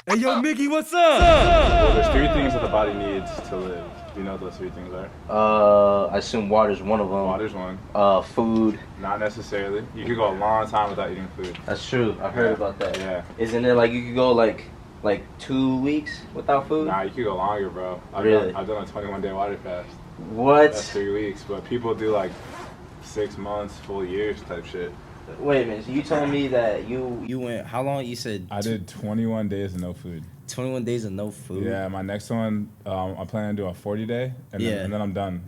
Hey, yo, Miggy, what's up? Well, there's three things that the body needs to live. Do you know what those three things are? I assume water's one of them. Water's one. Food. Not necessarily. You could go a long time without eating food. That's true. I've heard about that. Yeah. Isn't it like you could go like 2 weeks without food? Nah, you could go longer, bro. Really? I've done a 21-day water fast. What? That's 3 weeks, but people do like 6 months, full years type shit. Wait a minute. So you told me that you went how long? You said I did 21 days of no food. 21 days of no food. Yeah, my next one, I'm planning to do a 40-day, and then I'm done.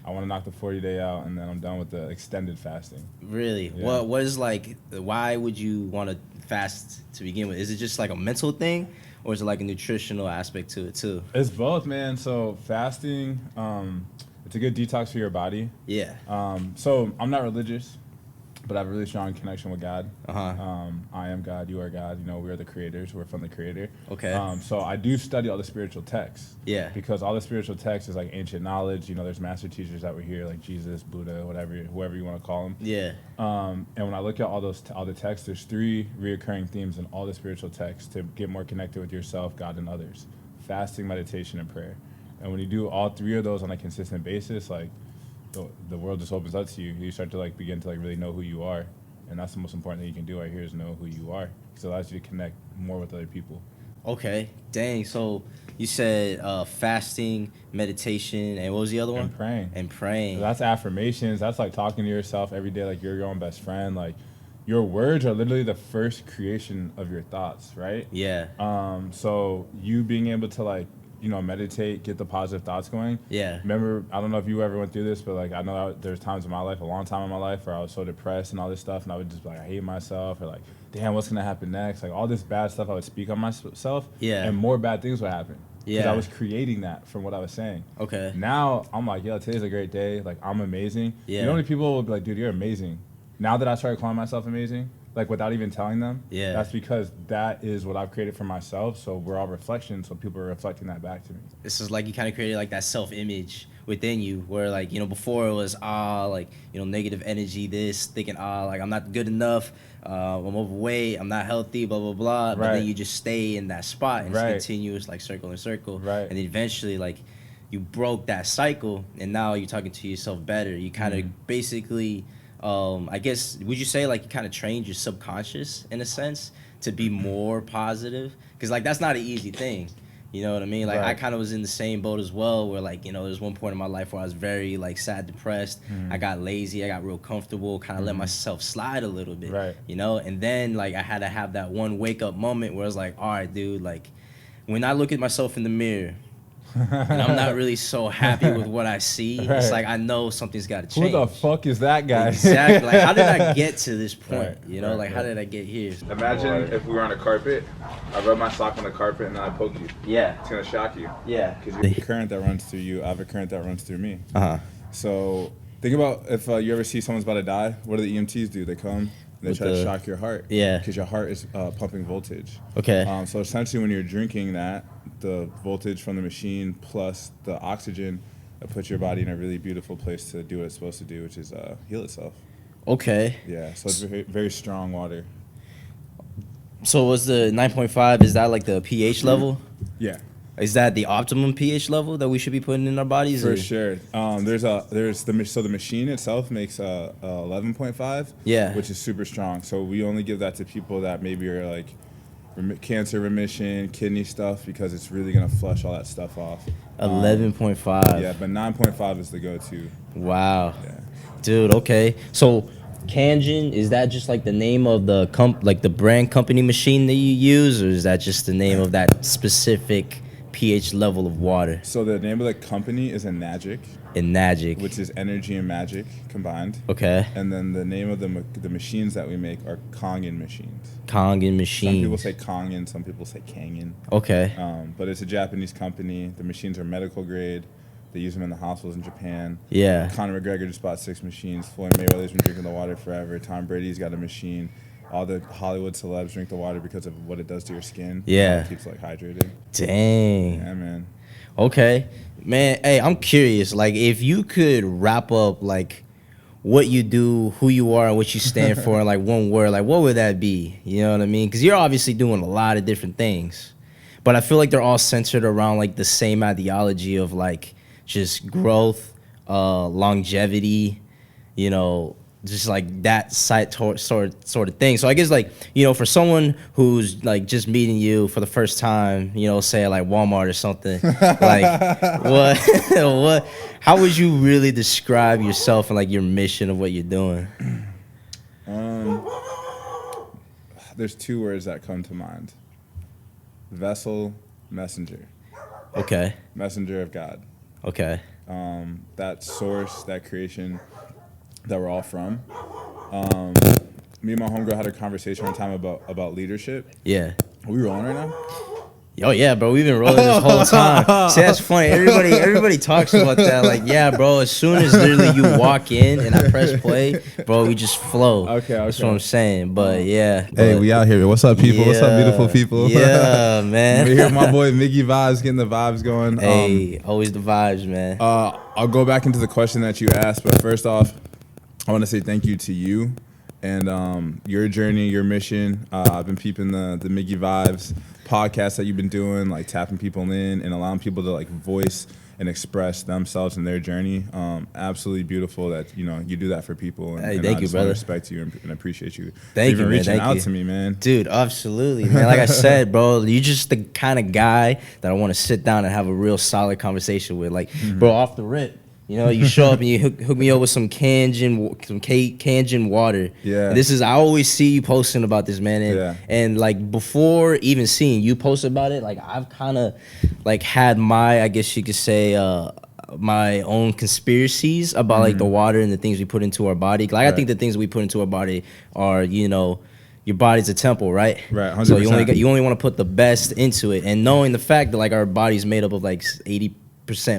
I want to knock the 40-day out, and then I'm done with the extended fasting. Really? Yeah. What is like? Why would you want to fast to begin with? Is it just like a mental thing, or is it like a nutritional aspect to it too? It's both, man. So fasting, it's a good detox for your body. Yeah. So I'm not religious, but I have a really strong connection with God. I am God, you are God. You know, we are the creators. We're from the Creator. Okay. So I do study all the spiritual texts. Yeah. Because all the spiritual texts is like ancient knowledge. You know, there's master teachers that were here, like Jesus, Buddha, whatever, whoever you want to call them. Yeah. And when I look at all the texts, there's three reoccurring themes in all the spiritual texts to get more connected with yourself, God, and others: fasting, meditation, and prayer. And when you do all three of those on a consistent basis, like the world just opens up to you. You start to like begin to like really know who you are, and that's the most important thing you can do right here is know who you are, because it allows you to connect more with other people. Okay. Dang. So you said fasting, meditation, and what was the other one? And praying. And praying. So that's affirmations. That's like talking to yourself every day like you're your own best friend. Like your words are literally the first creation of your thoughts, right? Yeah. So you being able to like, you know, meditate, get the positive thoughts going. Yeah. Remember, I don't know if you ever went through this, but like I know there's times in my life, a long time in my life, where I was so depressed and all this stuff, and I would just be like, I hate myself, or like, damn, what's gonna happen next? Like all this bad stuff I would speak on myself. Yeah. And more bad things would happen. Because Yeah. I was creating that from what I was saying. Okay. Now I'm like, yo, today's a great day. Like I'm amazing. Yeah. You know, many people will be like, dude, you're amazing. Now that I started calling myself amazing, like without even telling them, Yeah. that's because that is what I've created for myself. So we're all reflections, so people are reflecting that back to me. This is like you kind of created like that self-image within you, where like, you know, before it was like, you know, negative energy, this thinking like I'm not good enough, I'm overweight, I'm not healthy, blah blah blah. But Right. then you just stay in that spot and Right. it's continuous, like circle and circle. Right. And then eventually like you broke that cycle, and now you're talking to yourself better. You kind of basically. I guess, would you say like you kind of trained your subconscious in a sense to be more positive? Because like that's not an easy thing, you know what I mean? Like I Right. kind of was in the same boat as well, where like, you know, there's one point in my life where I was very like sad, depressed. I got lazy, I got real comfortable, kind of let myself slide a little bit, Right. you know? And then like I had to have that one wake up moment where I was like, all right, dude, like when I look at myself in the mirror, and I'm not really so happy with what I see. Right. It's like I know something's got to Who change. the fuck is that guy? Exactly. Like, how did I get to this point? Right, You know, right, like how right. did I get here? Imagine if we were on a carpet, I rub my sock on the carpet and then I poke you. Yeah. It's gonna shock you. Yeah. Because you have a current that runs through you, I have a current that runs through me. Uh-huh. So think about if you ever see someone's about to die, what do the EMTs do? They come and they With try to the- shock your heart. Yeah. Because your heart is pumping voltage. Okay. So essentially when you're drinking that, the voltage from the machine plus the oxygen, that puts your body in a really beautiful place to do what it's supposed to do, which is heal itself. Okay. Yeah, so it's very, very strong water. So was the 9.5, is that like the pH level? Yeah. Is that the optimum pH level that we should be putting in our bodies? For or- sure. So the machine itself makes 11.5. Yeah. Which is super strong. So we only give that to people that maybe are like cancer remission, kidney stuff, because it's really gonna flush all that stuff off. 11.5. Yeah, but 9.5 is the go-to. Wow. Yeah. Dude, okay. So Kangen, is that just like the name of the like the brand company machine that you use, or is that just the name of that specific pH level of water? So the name of the company is Enagic, In Magic. which is energy and magic combined. Okay. And then the name of the machines that we make are Kangen machines. Kangen Some machine. people say Kangen, some people say Kangen. Okay. But it's a Japanese company. The machines are medical grade. They use them in the hospitals in Japan. Yeah. Conor McGregor just bought 6 machines. Floyd Mayweather's been drinking the water forever. Tom Brady's got a machine. All the Hollywood celebs drink the water because of what it does to your skin. Yeah. It keeps like hydrated. Dang. Yeah, man. Okay. Man, hey, I'm curious. Like, if you could wrap up, like, what you do, who you are, and what you stand for in like one word, like what would that be? You know what I mean? Because you're obviously doing a lot of different things, but I feel like they're all centered around like the same ideology of like just growth, longevity, you know, just like that sort of thing. So I guess like, you know, for someone who's like just meeting you for the first time, you know, say like Walmart or something, like what, how would you really describe yourself and like your mission of what you're doing? There's 2 words that come to mind: vessel, messenger. Okay. Messenger of God. Okay. That source, that creation that we're all from. Me and my homegirl had a conversation one time about leadership. Yeah. Are we rolling right now? Oh yeah, bro. We've been rolling this whole time. See, that's funny. Everybody talks about that. Like, yeah, bro. As soon as literally you walk in and I press play, bro, we just flow. Okay. That's what I'm saying. But yeah. Hey, we out here. What's up, people? What's up, beautiful people? Yeah, man. We hear my boy Miggy Vibez getting the vibes going. Hey, always the vibes, man. I'll go back into the question that you asked, but first off, I want to say thank you to you and your journey, your mission. I've been peeping the Miggy Vibez podcast that you've been doing, like tapping people in and allowing people to like voice and express themselves in their journey. Absolutely beautiful that you do that for people. And, Hey, and thank I you, just brother. Respect you and appreciate you. Thank for even you, man. reaching Thank out you. to me, man. Dude, absolutely, man. Like I said, bro, you're just the kind of guy that I want to sit down and have a real solid conversation with. Like, bro, off the rip. You know, you show up and you hook me up with some Kangen water. Yeah. And I always see you posting about this, man. And, Yeah. and like before even seeing you post about it, like I've kind of like had my, I guess you could say, my own conspiracies about like the water and the things we put into our body. Like I think the things we put into our body are, you know, your body's a temple, right? Right, 100%. So you only want to put the best into it, and knowing the fact that like our body's made up of like 80%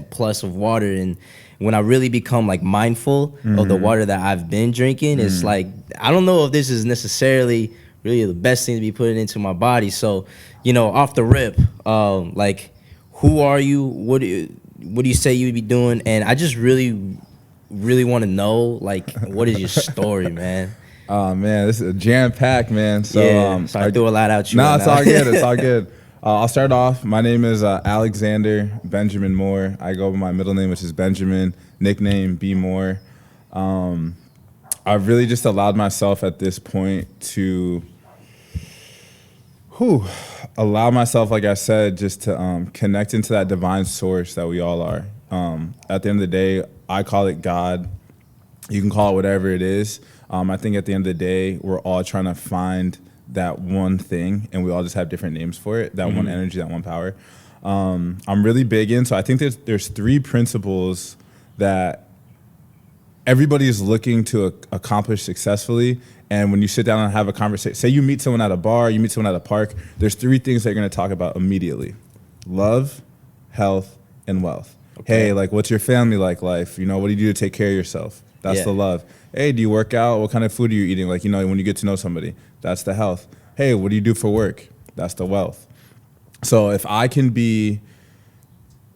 plus of water, and when I really become like mindful of the water that I've been drinking, it's like I don't know if this is necessarily really the best thing to be putting into my body. So, you know, off the rip, like who are you? What do you say you'd be doing? And I just really want to know like what is your story, man? Oh man, this is a jam packed, man. So Yeah, so I threw a lot out you. No, right it's now. all good. It's all good. I'll start off. My name is Alexander Benjamin Moore. I go by my middle name, which is Benjamin, nickname B Moore. I've really just allowed myself at this point to allow myself, like I said, just to connect into that divine source that we all are. At the end of the day, I call it God. You can call it whatever it is. I think at the end of the day, we're all trying to find that one thing, and we all just have different names for it, that one energy, that one power. I'm really big in, so I think there's 3 principles that everybody is looking to accomplish successfully. And when you sit down and have a conversation, say you meet someone at a bar, you meet someone at a park, there's 3 things that you're gonna talk about immediately: love, health, and wealth. Okay. Hey, like, what's your family like life? You know, what do you do to take care of yourself? That's the love. Hey, do you work out? What kind of food are you eating? Like, you know, when you get to know somebody, that's the health. Hey, what do you do for work? That's the wealth. So if I can be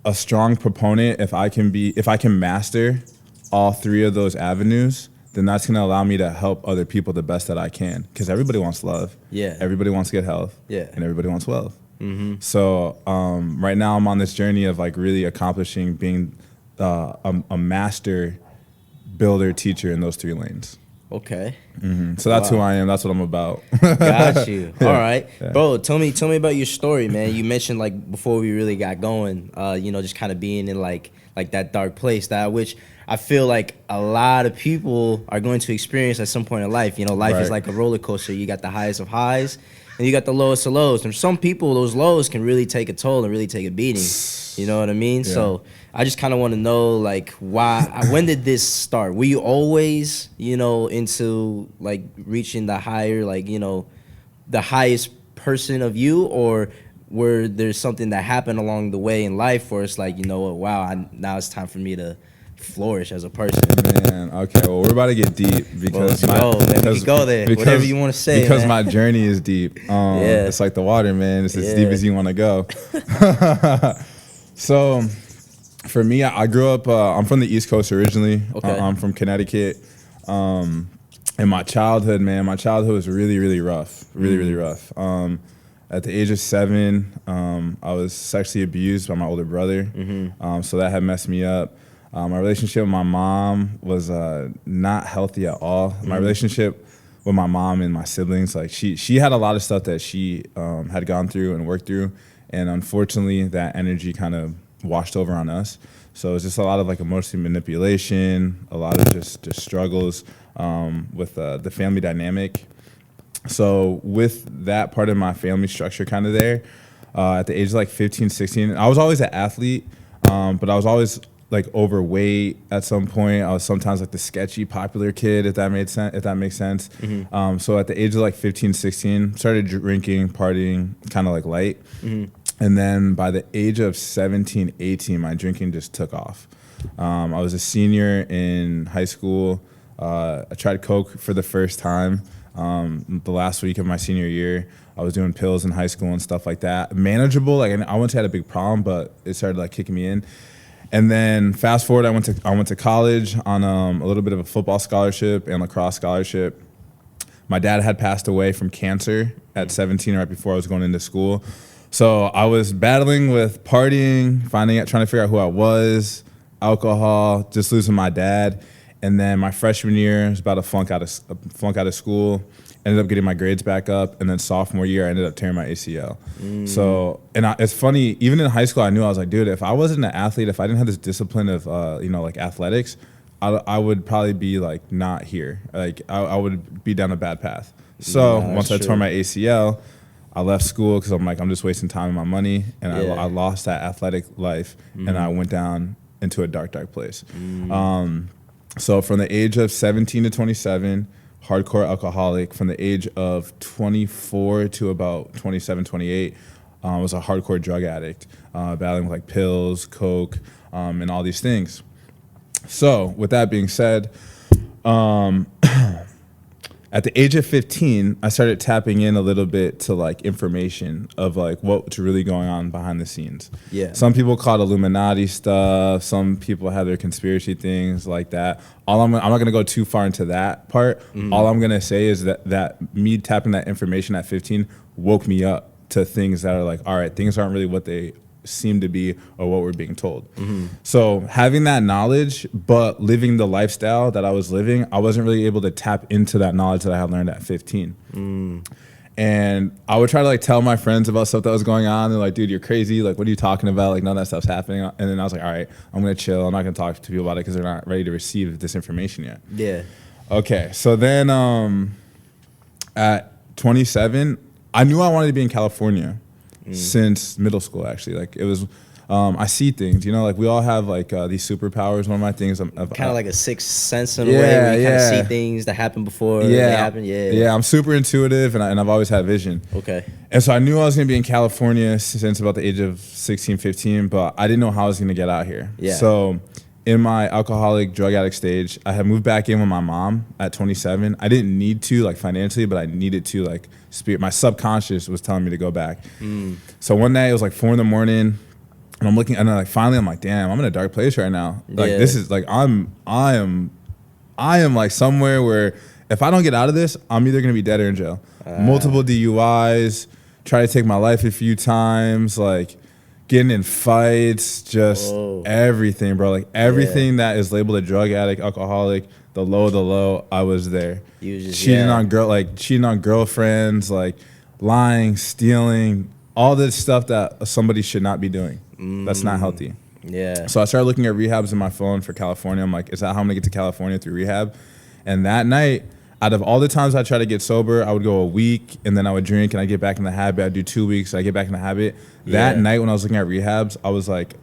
a strong proponent, if I can master all 3 of those avenues, then that's gonna allow me to help other people the best that I can. Because everybody wants love. Yeah. Everybody wants good health. Yeah. And everybody wants wealth. Mm-hmm. So right now I'm on this journey of like really accomplishing being a master builder, teacher in those 3 lanes. Okay. Mm-hmm. So that's who I am. That's what I'm about. Got you. Yeah. All right, Yeah. bro. Tell me about your story, man. You mentioned like before we really got going, you know, just kind of being in like that dark place, that which I feel like a lot of people are going to experience at some point in life. You know, life is like a roller coaster. You got the highest of highs, and you got the lowest of lows. And for some people, those lows can really take a toll and really take a beating. You know what I mean? Yeah. So I just kind of want to know, like, when did this start? Were you always, you know, into, like, reaching the higher, like, you know, the highest person of you? Or were there something that happened along the way in life where it's like, you know what, wow, now it's time for me to flourish as a person? Man, okay, well, we're about to get deep because we can go there. Whatever you want to say, because man. My journey is deep. Yeah. It's like the water, man. It's as deep as you want to go. So for me, I grew up, I'm from the East Coast originally. Okay. I'm from Connecticut. In my childhood, man, my childhood was really, really rough. Really rough. At the age of 7, I was sexually abused by my older brother. So that had messed me up. My relationship with my mom was not healthy at all. My relationship with my mom and my siblings, like she had a lot of stuff that she had gone through and worked through. And unfortunately, that energy kind of washed over on us. So it's just a lot of like emotional manipulation, a lot of just struggles with the family dynamic. So with that part of my family structure kind of there, at the age of like 15, 16, I was always an athlete, but I was always like overweight at some point. I was sometimes like the sketchy popular kid, if that makes sense. So at the age of like 15, 16, started drinking, partying, kind of like light. And then by the age of 17, 18, my drinking just took off. I was a senior in high school. I tried coke for the first time the last week of my senior year. I was doing pills in high school and stuff like that. Manageable, like I wouldn't say I had a big problem, but it started like kicking me in. And then fast forward, I went to college on a little bit of a football scholarship and lacrosse scholarship. My dad had passed away from cancer at 17, right before I was going into school. So I was battling with partying, trying to figure out who I was, alcohol, just losing my dad. And then my freshman year, I was about to flunk out of school. Ended up getting my grades back up, and then sophomore year, I ended up tearing my ACL. So, it's funny. Even in high school, I knew I was like, dude, if I wasn't an athlete, if I didn't have this discipline of, like athletics, I would probably be like not here. Like I would be down a bad path. So once I tore my ACL, I left school because I'm like, I'm just wasting time and my money, and I lost that athletic life, and I went down into a dark place. So from the age of 17 to 27, hardcore alcoholic. From the age of 24 to about 27, 28, I was a hardcore drug addict, battling with like pills, coke, and all these things. So with that being said, at the age of 15, I started tapping in a little bit to like information of like what's really going on behind the scenes. Yeah. Some people call it Illuminati stuff. Some people have their conspiracy things like that. I'm not going to go too far into that part. All I'm going to say is that me tapping that information at 15 woke me up to things that are like, all right, things aren't really what they seem to be or what we're being told. So having that knowledge, but living the lifestyle that I was living, I wasn't really able to tap into that knowledge that I had learned at 15. And I would try to like tell my friends about stuff that was going on. They're like, dude, you're crazy. Like, what are you talking about? Like, none of that stuff's happening. And then I was like, all right, I'm going to chill. I'm not going to talk to people about it because they're not ready to receive this information yet. Yeah. Okay. So then at 27, I knew I wanted to be in California. Since middle school, actually. Like it was, I see things, you know, like we all have like these superpowers. One of my things, kind of like a sixth sense in a way, where you kind of see things that happened before they happen. Yeah, I'm super intuitive, and I've always had vision. Okay. And so I knew I was going to be in California since about the age of 16, 15, but I didn't know how I was going to get out here. Yeah. So in my alcoholic drug addict stage, I had moved back in with my mom at 27. I didn't need to like financially, but I needed to like my subconscious was telling me to go back. So one day it was like 4 a.m, and I'm looking, and like finally I'm like, damn, I'm in a dark place right now. Like this is like I am like somewhere where if I don't get out of this, I'm either gonna be dead or in jail. Multiple DUIs, try to take my life a few times, like getting in fights, just everything, bro. Like everything that is labeled a drug addict, alcoholic, the low, I was there. Cheating on girlfriends, like lying, stealing, all this stuff that somebody should not be doing. That's not healthy. Yeah. So I started looking at rehabs in my phone for California. I'm like, is that how I'm gonna get to California, through rehab? And that night, out of all the times I try to get sober, I would go a week and then I would drink and I get back in the habit. I'd do 2 weeks, I get back in the habit. That night when I was looking at rehabs, I was like,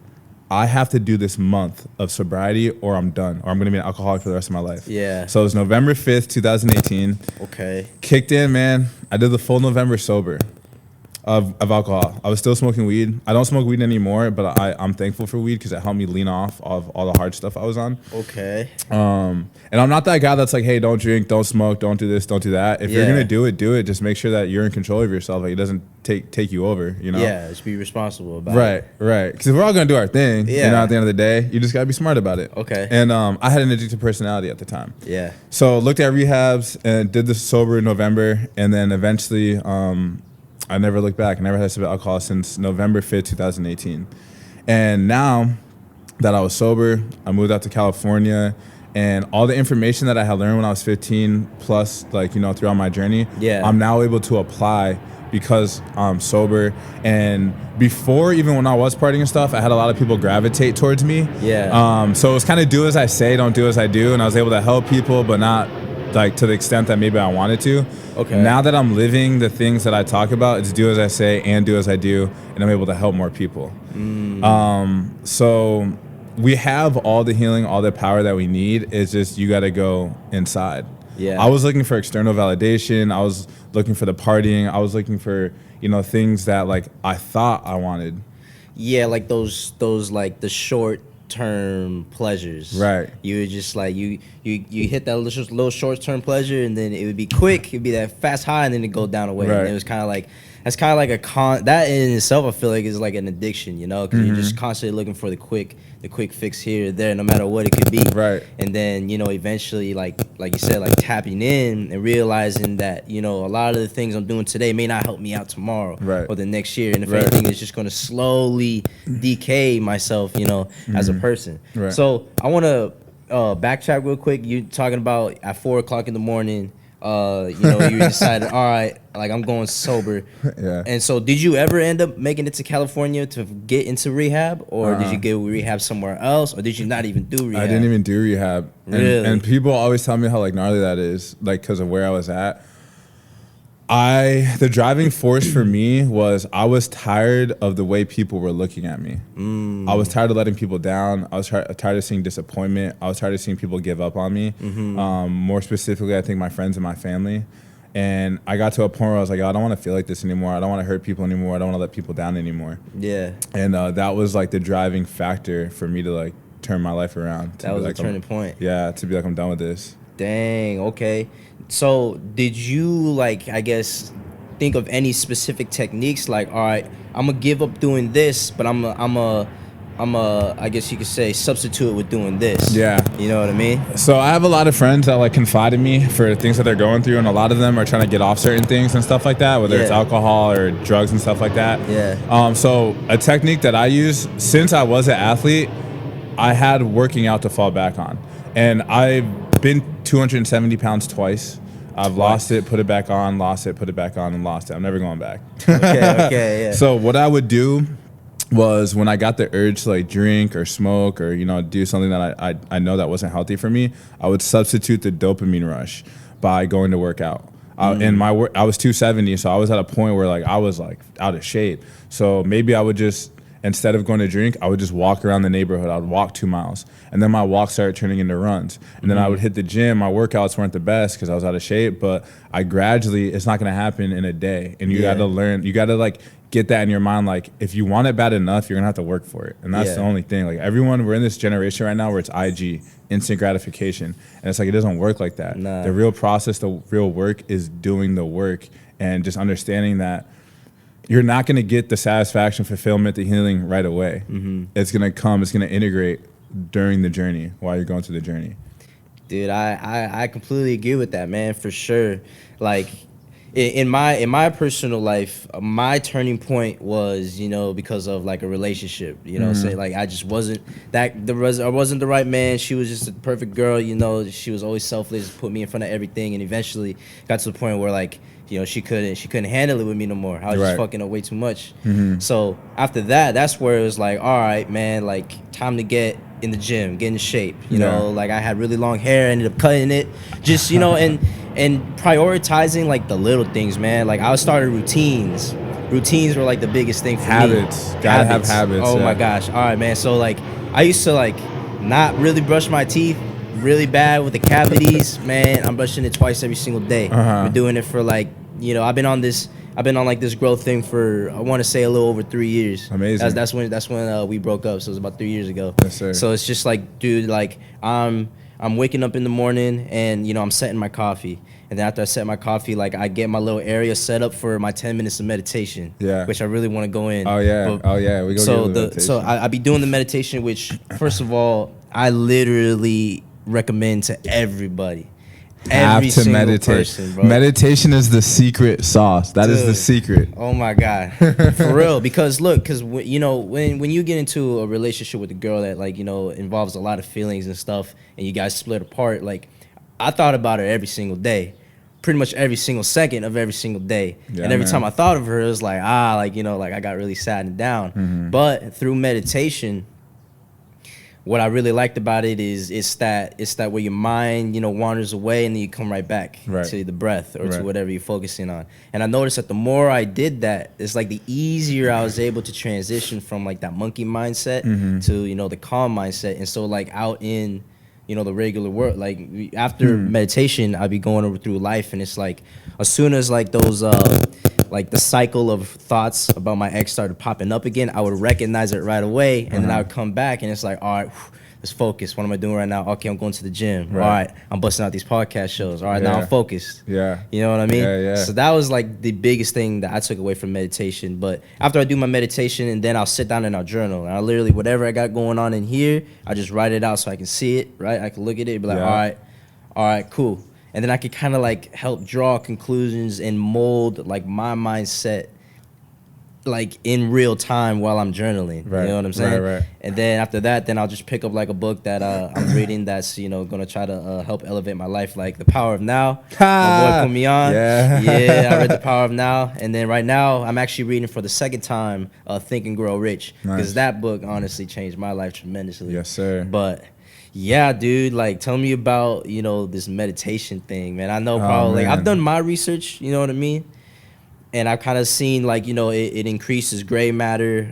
I have to do this month of sobriety or I'm done, or I'm gonna be an alcoholic for the rest of my life. Yeah. So it was November 5th, 2018. Okay. Kicked in, man. I did the full November sober. of alcohol. I was still smoking weed. I don't smoke weed anymore, but I'm thankful for weed because it helped me lean off of all the hard stuff I was on. Okay. And I'm not that guy that's like, hey, don't drink, don't smoke, don't do this, don't do that. If you're gonna do it, do it. Just make sure that you're in control of yourself. Like it doesn't take you over, you know? Yeah, just be responsible about it. Right, right. Because if we're all gonna do our thing, you know, at the end of the day, you just gotta be smart about it. Okay. And I had an addictive personality at the time. Yeah. So looked at rehabs and did this sober in November, and then eventually I never looked back. I never had a sip of alcohol since November 5th, 2018. And now that I was sober, I moved out to California, and all the information that I had learned when I was 15 plus, like, you know, throughout my journey, I'm now able to apply because I'm sober. And before, even when I was partying and stuff, I had a lot of people gravitate towards me. Yeah. So it was kind of do as I say, don't do as I do. And I was able to help people, but not like to the extent that maybe I wanted to. Okay. Now that I'm living the things that I talk about, it's do as I say and do as I do, and I'm able to help more people. So we have all the healing, all the power that we need. It's just you got to go inside. Yeah. I was looking for external validation. I was looking for the partying. I was looking for, you know, things that like I thought I wanted. Yeah, like those like the short term pleasures. Right. You would just like you hit that little short term pleasure, and then it would be quick. It'd be that fast high, and then it go down away. Right. And it was kind of like that's kind of like that in itself. I feel like is like an addiction, you know, because you're just constantly looking for the quick fix here or there, no matter what it could be. Right. And then, you know, eventually, like you said, like tapping in and realizing that, you know, a lot of the things I'm doing today may not help me out tomorrow or the next year. And if anything, it's just going to slowly decay myself, you know, as a person. Right. So I want to backtrack real quick. You talking about at 4 o'clock in the morning, you know, you decided, all right, like I'm going sober. Yeah. And so did you ever end up making it to California to get into rehab, or did you get rehab somewhere else, or did you not even do rehab? I didn't even do rehab. Really? And people always tell me how like gnarly that is, like because of where I was at. The driving force for me was I was tired of the way people were looking at me. I was tired of letting people down. I was tired of seeing disappointment. I was tired of seeing people give up on me. More specifically, I think my friends and my family. And I got to a point where I was like, oh, I don't want to feel like this anymore. I don't want to hurt people anymore. I don't want to let people down anymore. Yeah. And that was like the driving factor for me to like turn my life around. That was a turning point. Yeah, to be like, I'm done with this. Dang, okay. So did you, like, I guess, think of any specific techniques? Like, all right, I'm going to give up doing this, but I'm a, I guess you could say, substitute it with doing this. Yeah. You know what I mean? So I have a lot of friends that like confide in me for things that they're going through, and a lot of them are trying to get off certain things and stuff like that, whether it's alcohol or drugs and stuff like that. Yeah. So a technique that I use, since I was an athlete, I had working out to fall back on. And I've been 270 pounds twice. I've lost it, put it back on, lost it, put it back on, and lost it. I'm never going back. Okay, yeah. So what I would do was when I got the urge to like drink or smoke or, you know, do something that I know that wasn't healthy for me, I would substitute the dopamine rush by going to work out. And I was 270, so I was at a point where like I was like out of shape. So maybe I would just, instead of going to drink, I would just walk around the neighborhood. I would walk 2 miles. And then my walks started turning into runs. And then I would hit the gym. My workouts weren't the best because I was out of shape, but I gradually, it's not going to happen in a day. And you got to learn, you got to like get that in your mind. Like if you want it bad enough, you're going to have to work for it. And that's the only thing. Like everyone, we're in this generation right now where it's IG, instant gratification. And it's like, it doesn't work like that. Nah. The real process, the real work is doing the work and just understanding that you're not going to get the satisfaction, fulfillment, the healing right away. It's going to come. It's going to integrate during the journey while you're going through the journey. Dude, I completely agree with that, man, for sure. Like in my personal life, my turning point was, you know, because of like a relationship, you know, say like I just wasn't I wasn't the right man. She was just a perfect girl, you know, she was always selfless, put me in front of everything, and eventually got to the point where like, you know, she couldn't handle it with me no more. I was just fucking her way too much. So after that, that's where it was like, all right, man, like time to get in the gym, get in shape. You know, like I had really long hair, ended up cutting it. Just, you know, and prioritizing like the little things, man. Like I started routines. Routines were like the biggest thing for me. Habits. Gotta have habits. Oh my gosh. All right, man. So like I used to like not really brush my teeth. Really bad with the cavities, man. I'm brushing it twice every single day. Been doing it for like, you know, I've been on this I've been on like this growth thing for, I want to say, a little over 3 years. Amazing. That's when we broke up. So it was about 3 years ago. Yes, sir. So it's just like, dude, like I'm waking up in the morning and I'm setting my coffee. And then after I set my coffee, like I get my little area set up for my 10 minutes of meditation. Yeah. Which I really want to go in. Oh yeah. We go. So get the meditation. so I be doing the meditation, which first of all, I literally recommend to everybody. have Every to single meditate. person, bro. Meditation is the secret sauce. That is the Dude. secret. Oh my God, for real. Because look, when you get into a relationship with a girl that involves a lot of feelings and stuff, and you guys split apart, like I thought about her every single day, pretty much every single second of every single day. Yeah, and every man. time I thought of her, it was like I got really sad and down. Mm-hmm. But through meditation, what I really liked about it is it's that where your mind wanders away and then you come right back Right. to the breath or Right. to whatever you're focusing on. And I noticed that the more I did that, it's like the easier I was able to transition from like that monkey mindset Mm-hmm. to the calm mindset. And so like out in the regular world, like after Hmm. meditation, I'd be going over through life, and it's like as soon as like those like the cycle of thoughts about my ex started popping up again, I would recognize it right away, and then I would come back, and it's like, all right, let's focus. What am I doing right now? Okay, I'm going to the gym. Right. All right, I'm busting out these podcast shows. All right, now Yeah. I'm focused. Yeah. You know what I mean? Yeah, yeah. So that was like the biggest thing that I took away from meditation. But after I do my meditation, and then I'll sit down and I'll journal. And I literally, whatever I got going on in here, I just write it out so I can see it, right? I can look at it and be like, Yeah. all right, cool. And then I could kind of like help draw conclusions and mold like my mindset like in real time while I'm journaling. Right, You know what I'm saying? right. And then after that, then I'll just pick up like a book that I'm reading that's gonna try to help elevate my life, like The Power of Now. My boy put me on. Yeah. Yeah, I read The Power of Now, and then right now I'm actually reading for the second time Think and Grow Rich, because Nice. that book honestly changed my life tremendously. Yes, sir. But yeah, dude, like tell me about this meditation thing, man. I know probably man. I've done my research, you know what I mean? And I've kind of seen like it increases gray matter.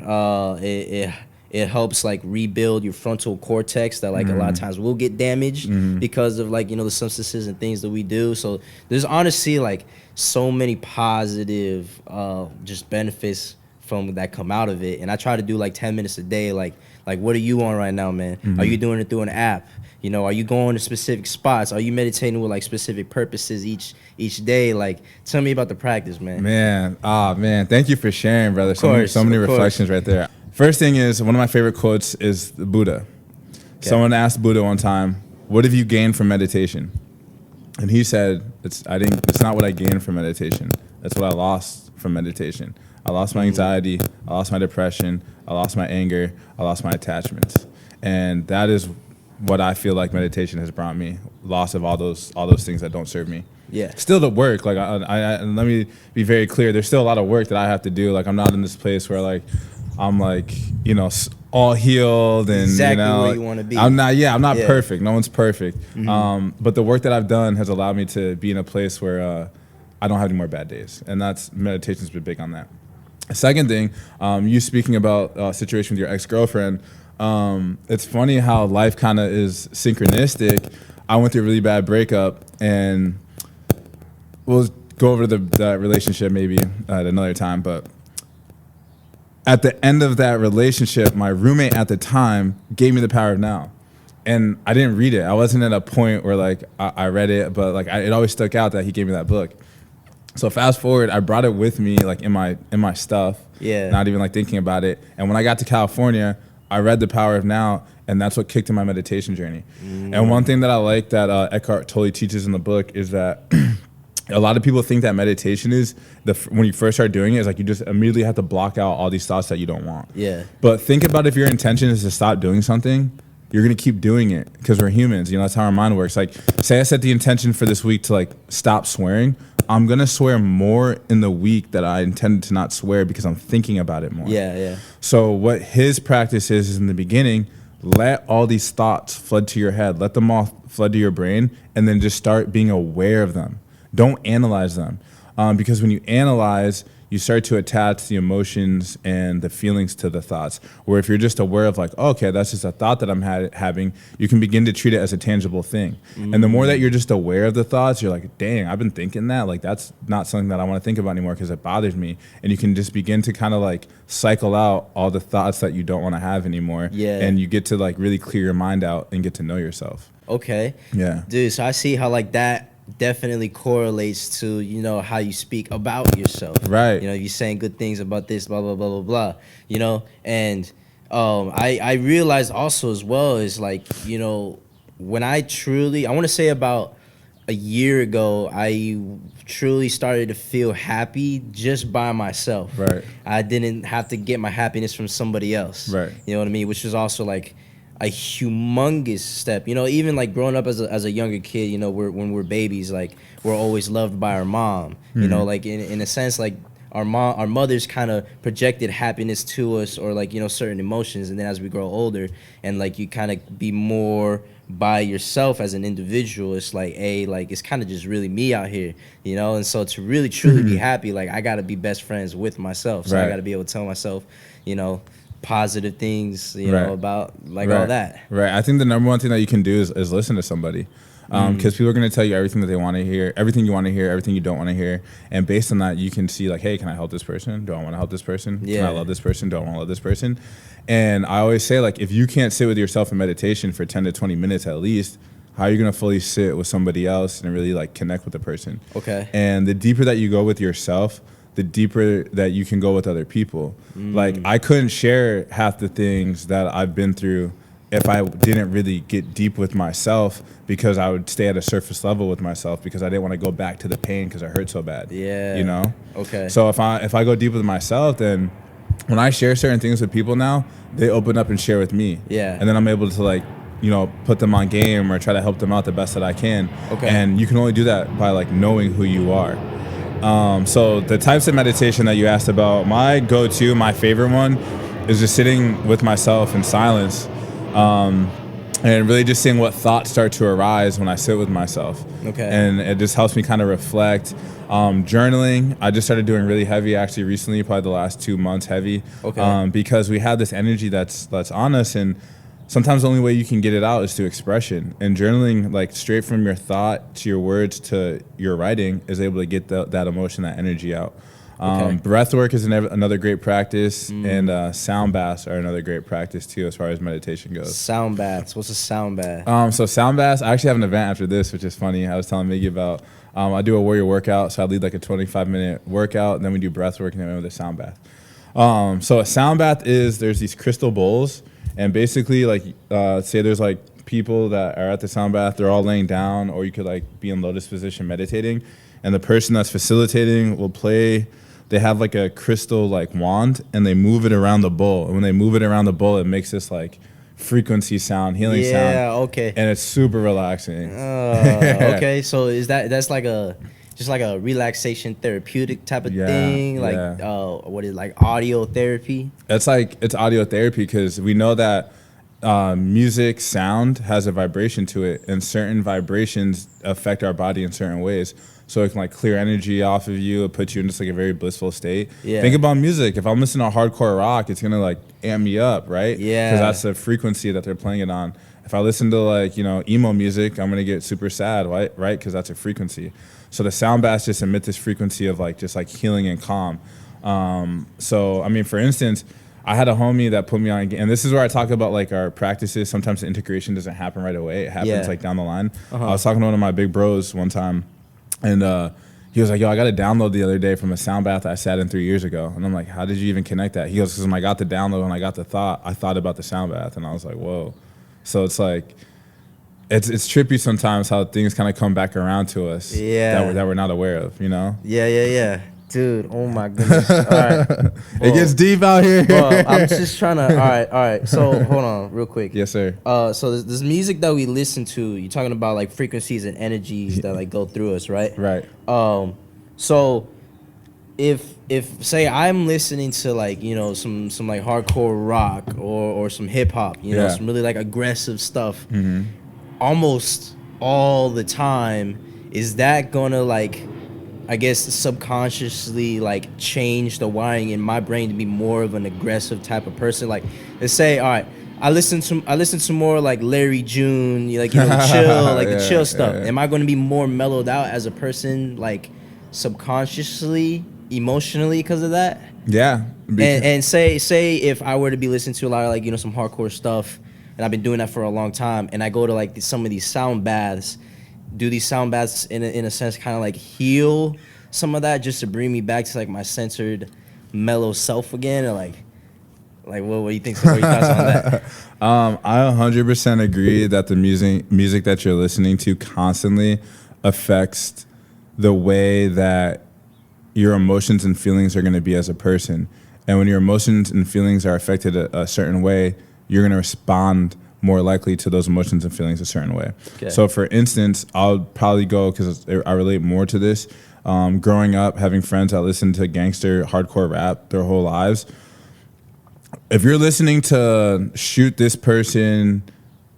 It helps like rebuild your frontal cortex that like a lot of times will get damaged because of like the substances and things that we do. So there's honestly like so many positive just benefits from that come out of it. And I try to do like 10 minutes a day. Like what are you on right now, man? Are you doing it through an app? Are you going to specific spots? Are you meditating with like specific purposes each day? Like, tell me about the practice, man. Man, thank you for sharing, brother. So course, many of course. reflections right there. First thing is, one of my favorite quotes is the Buddha. Someone asked Buddha one time, "What have you gained from meditation?" And he said, "It's not what I gained from meditation. That's what I lost from meditation. I lost my anxiety, I lost my depression, I lost my anger, I lost my attachments." And that is what I feel like meditation has brought me: loss of all those things that don't serve me. Yeah. Still the work. Like I let me be very clear. There's still a lot of work that I have to do. Like I'm not in this place where like I'm like all healed and Exactly where you wanna be. I'm not. Yeah, I'm not Yeah. perfect. No one's perfect. But the work that I've done has allowed me to be in a place where I don't have any more bad days, and that's meditation's been big on that. Second thing, you speaking about a situation with your ex-girlfriend. It's funny how life kind of is synchronistic. I went through a really bad breakup, and we'll go over that relationship maybe at another time. But at the end of that relationship, my roommate at the time gave me The Power of Now. And I didn't read it. I wasn't at a point where like I read it, but like it always stuck out that he gave me that book. So fast forward, I brought it with me like in my stuff. Yeah. Not even like thinking about it. And when I got to California, I read The Power of Now, and that's what kicked in my meditation journey. And one thing that I like that Eckhart Tolle teaches in the book is that a lot of people think that meditation is when you first start doing it, it's like you just immediately have to block out all these thoughts that you don't want. Yeah. But think about if your intention is to stop doing something, you're gonna keep doing it because we're humans. That's how our mind works. Like, say I set the intention for this week to like stop swearing. I'm gonna swear more in the week that I intended to not swear because I'm thinking about it more. Yeah. So what his practice is in the beginning, let all these thoughts flood to your head, let them all flood to your brain, and then just start being aware of them. Don't analyze them, because when you analyze, you start to attach the emotions and the feelings to the thoughts. Where if you're just aware of like, oh, okay, that's just a thought that I'm having, you can begin to treat it as a tangible thing. And the more that you're just aware of the thoughts, you're like, dang, I've been thinking that. Like, that's not something that I want to think about anymore because it bothers me. And you can just begin to kind of like cycle out all the thoughts that you don't want to have anymore. Yeah. And you get to like really clear your mind out and get to know yourself. Okay. Yeah. Dude, so I see how like that definitely correlates to, you know, how you speak about yourself. Right. You know, you're saying good things about this, blah, blah, blah, blah, blah, you know? And I realized also as well is like, you know, when I want to say about a year ago, I truly started to feel happy just by myself. Right. I didn't have to get my happiness from somebody else. Right. You know what I mean? Which was also like a humongous step. You know, even like growing up as a younger kid, you know, when we're babies, like we're always loved by our mom. You know, like in a sense, like our mothers kind of projected happiness to us, or like, you know, certain emotions. And then as we grow older and like you kind of be more by yourself as an individual, it's like, like it's kind of just really me out here, you know? And so to really truly be happy, like I got to be best friends with myself. So I got to be able to tell myself, you know, positive things, you know, about like all that. Right. I think the number one thing that you can do is listen to somebody. Because people are going to tell you everything that they want to hear, everything you want to hear, everything you don't want to hear. And based on that, you can see like, hey, can I help this person? Do I want to help this person? Yeah. Can I love this person? Do I want to love this person? And I always say, like, if you can't sit with yourself in meditation for 10 to 20 minutes at least, how are you going to fully sit with somebody else and really like connect with the person? Okay. And the deeper that you go with yourself, the deeper that you can go with other people. Like, I couldn't share half the things that I've been through if I didn't really get deep with myself, because I would stay at a surface level with myself because I didn't want to go back to the pain because it hurt so bad. Yeah. You know? Okay. So if I go deep with myself, then when I share certain things with people now, they open up and share with me. Yeah. And then I'm able to like, you know, put them on game or try to help them out the best that I can. Okay. And you can only do that by like knowing who you are. So the types of meditation that you asked about, my go-to, my favorite one is just sitting with myself in silence. And really just seeing what thoughts start to arise when I sit with myself. Okay. And it just helps me kind of reflect. Journaling, I just started doing really heavy actually recently, probably the last 2 months heavy. Okay. Because we have this energy that's on us, and sometimes the only way you can get it out is through expression. And journaling, like straight from your thought to your words to your writing, is able to get that emotion, that energy out. Breath work is another great practice, and sound baths are another great practice too, as far as meditation goes. Sound baths. What's a sound bath? So sound baths, I actually have an event after this, which is funny. I was telling Miggy about, I do a warrior workout, so I lead like a 25-minute workout, and then we do breath work, and then we have the sound bath. So a sound bath there's these crystal bowls, and basically like, say there's like people that are at the sound bath, they're all laying down, or you could like be in lotus position meditating, and the person that's facilitating will play. They have like a crystal like wand, and they move it around the bowl. And when they move it around the bowl, it makes this like frequency sound, healing sound. Yeah, okay. And it's super relaxing. Okay, so that's like just like a relaxation therapeutic type of thing, like what is it, like audio therapy? It's audio therapy, because we know that music sound has a vibration to it, and certain vibrations affect our body in certain ways. So it can like clear energy off of you. It puts you in just like a very blissful state. Yeah. Think about music. If I'm listening to hardcore rock, it's gonna like amp me up, right? Yeah. Because that's the frequency that they're playing it on. If I listen to like, you know, emo music, I'm gonna get super sad, right? Because that's a frequency. So the sound baths just emit this frequency of like just like healing and calm. So I mean, for instance, I had a homie that put me on, and this is where I talk about like our practices. Sometimes the integration doesn't happen right away. It happens like down the line. I was talking to one of my big bros one time, and he was like, yo, I got a download the other day from a sound bath I sat in 3 years ago. And I'm like, how did you even connect that? He goes, because when I got the download and I got the thought, I thought about the sound bath. And I was like, whoa. So it's like, it's trippy sometimes how things kind of come back around to us that we're not aware of, you know? Yeah. Dude, oh my goodness. All right. It gets deep out here. Bro, I'm just trying to, all right. So hold on real quick. Yes, sir. So this music that we listen to, you're talking about like frequencies and energies that like go through us, right? Right. So if say I'm listening to like, you know, some like hardcore rock or some hip hop, you know, some really like aggressive stuff, almost all the time, is that gonna like, I guess, subconsciously like change the wiring in my brain to be more of an aggressive type of person? Like, let's say, all right, I listen to more like Larry June, like, you know, chill, like the chill stuff. Am I going to be more mellowed out as a person, like subconsciously, emotionally, because of that? Yeah. And say if I were to be listening to a lot of like, you know, some hardcore stuff, and I've been doing that for a long time, and I go to like some of these sound baths, do these sound baths in a sense kind of like heal some of that just to bring me back to like my centered, mellow self again, or like what do you think? What are your thoughts on that? I 100% agree that the music that you're listening to constantly affects the way that your emotions and feelings are going to be as a person. And when your emotions and feelings are affected a certain way, you're going to respond more likely to those emotions and feelings a certain way. Okay. So for instance, I'll probably go, because I relate more to this, growing up, having friends that listen to gangster hardcore rap their whole lives. If you're listening to shoot this person,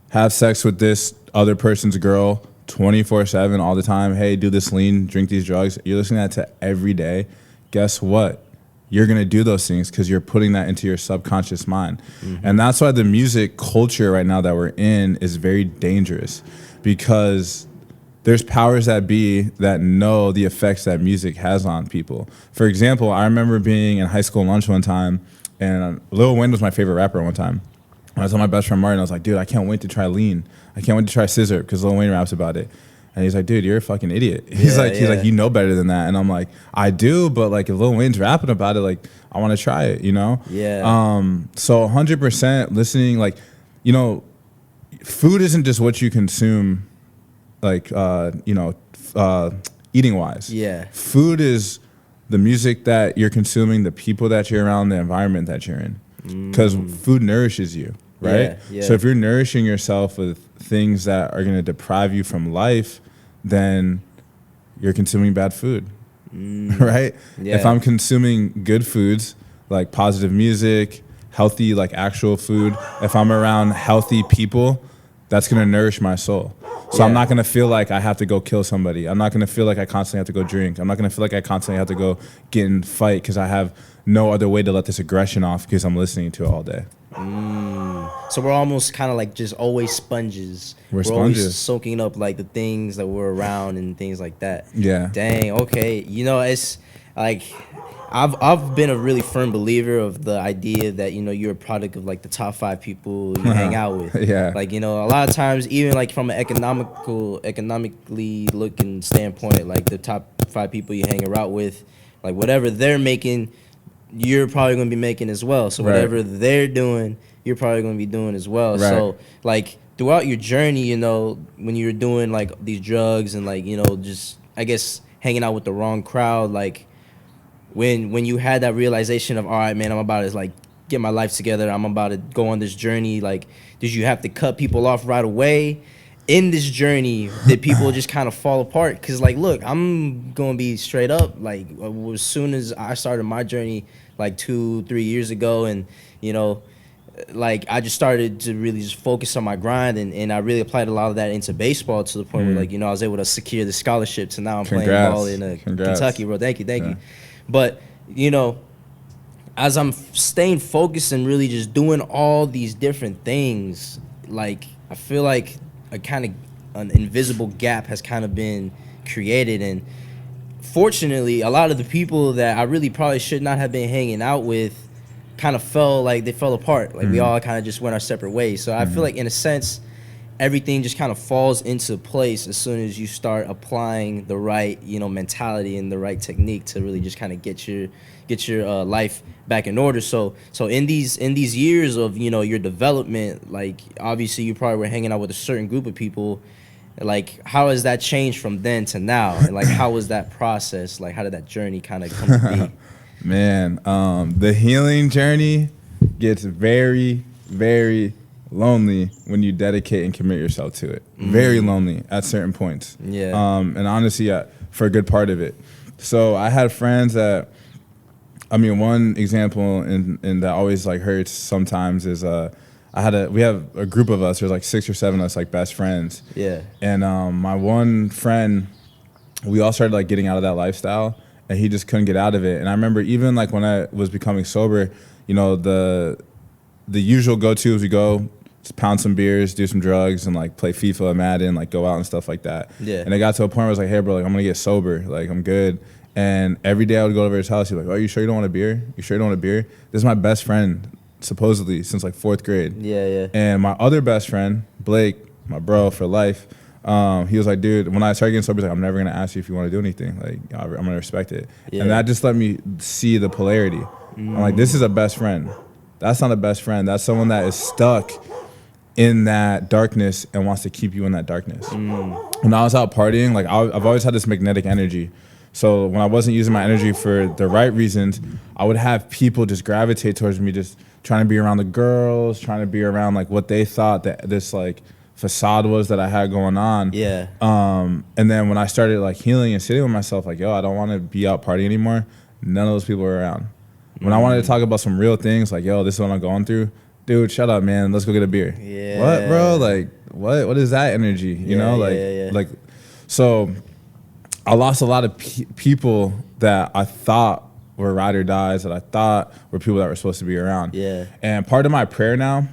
have sex with this other person's girl 24/7 all the time, hey, do this lean, drink these drugs, you're listening to that to every day, guess what? You're going to do those things because you're putting that into your subconscious mind. Mm-hmm. And that's why the music culture right now that we're in is very dangerous, because there's powers that be that know the effects that music has on people. For example, I remember being in high school lunch one time, and Lil Wayne was my favorite rapper one time. And I told my best friend Martin, I was like, dude, I can't wait to try Lean. I can't wait to try Scissor, because Lil Wayne raps about it. And he's like, dude, you're a fucking idiot. He's like, you know better than that. And I'm like, I do, but like if Lil Wayne's rapping about it, like I want to try it, you know? Yeah. So 100% listening, like, you know, food isn't just what you consume, like, eating wise. Yeah. Food is the music that you're consuming, the people that you're around, the environment that you're in. Because food nourishes you, right? Yeah, yeah. So if you're nourishing yourself with things that are going to deprive you from life, then you're consuming bad food, right? Yeah. If I'm consuming good foods, like positive music, healthy, like actual food, if I'm around healthy people, that's going to nourish my soul. So I'm not going to feel like I have to go kill somebody. I'm not going to feel like I constantly have to go drink. I'm not going to feel like I constantly have to go get in fight because I have no other way to let this aggression off because I'm listening to it all day. So we're almost kind of like just always sponges. We're sponges. Always soaking up like the things that we're around and things like that. Yeah. Dang. Okay. You know, it's like I've been a really firm believer of the idea that, you know, you're a product of like the top 5 people you hang out with. Yeah. Like, you know, a lot of times, even like from an economically looking standpoint, like the top 5 people you hang around with, like whatever they're making, you're probably going to be making as well. So whatever they're doing, you're probably going to be doing as well. Right. So like throughout your journey, you know, when you're doing like these drugs and like, you know, just I guess hanging out with the wrong crowd, like when you had that realization of, all right, man, I'm about to like get my life together, I'm about to go on this journey, like did you have to cut people off right away? In this journey, did people just kind of fall apart? Because, like, look, I'm going to be straight up. Like, as soon as I started my journey, like 2-3 years ago, and, you know, like, I just started to really just focus on my grind, and I really applied a lot of that into baseball to the point where, like, you know, I was able to secure the scholarships, and now I'm playing ball in Kentucky, bro. Thank you. But, you know, as I'm staying focused and really just doing all these different things, like, I feel like an invisible gap has kind of been created, and fortunately a lot of the people that I really probably should not have been hanging out with kind of fell apart, like we all kind of just went our separate ways. So I feel like in a sense everything just kind of falls into place as soon as you start applying the right, you know, mentality and the right technique to really just kind of get your life back in order. So in these years of, you know, your development, like obviously you probably were hanging out with a certain group of people. Like, how has that changed from then to now? And like, how was that process? Like, how did that journey kind of come to be? Man, the healing journey gets very, very lonely when you dedicate and commit yourself to it. Very lonely at certain points. Yeah. And honestly, for a good part of it. So I had friends that, I mean, one example and that always like hurts sometimes is we have a group of us. There's like 6 or 7 of us, like best friends. Yeah. And my one friend, we all started like getting out of that lifestyle, and he just couldn't get out of it. And I remember even like when I was becoming sober, you know, the usual go-to is we go just pound some beers, do some drugs, and like play FIFA and Madden, like go out and stuff like that. Yeah. And it got to a point where I was like, hey bro, like I'm gonna get sober, like I'm good. And every day I would go over to his house. He'd be like, oh, you sure you don't want a beer? You sure you don't want a beer? This is my best friend, supposedly since like 4th grade. Yeah. And my other best friend, Blake, my bro for life, he was like, dude, when I started getting sober, he's like, I'm never gonna ask you if you want to do anything. Like, I'm gonna respect it. Yeah. And that just let me see the polarity. I'm like, this is a best friend. That's not a best friend. That's someone that is stuck in that darkness and wants to keep you in that darkness. When I was out partying, like I've always had this magnetic energy. So when I wasn't using my energy for the right reasons, I would have people just gravitate towards me, just trying to be around the girls, trying to be around like what they thought that this like facade was that I had going on. Yeah. And then when I started like healing and sitting with myself, like, yo, I don't want to be out partying anymore. None of those people were around. When I wanted to talk about some real things, like, yo, this is what I'm going through. Dude, shut up, man. Let's go get a beer. Yeah. What, bro? Like, what is that energy? You know, like, so I lost a lot of people that I thought were ride or dies, that I thought were people that were supposed to be around. Yeah. And part of my prayer now,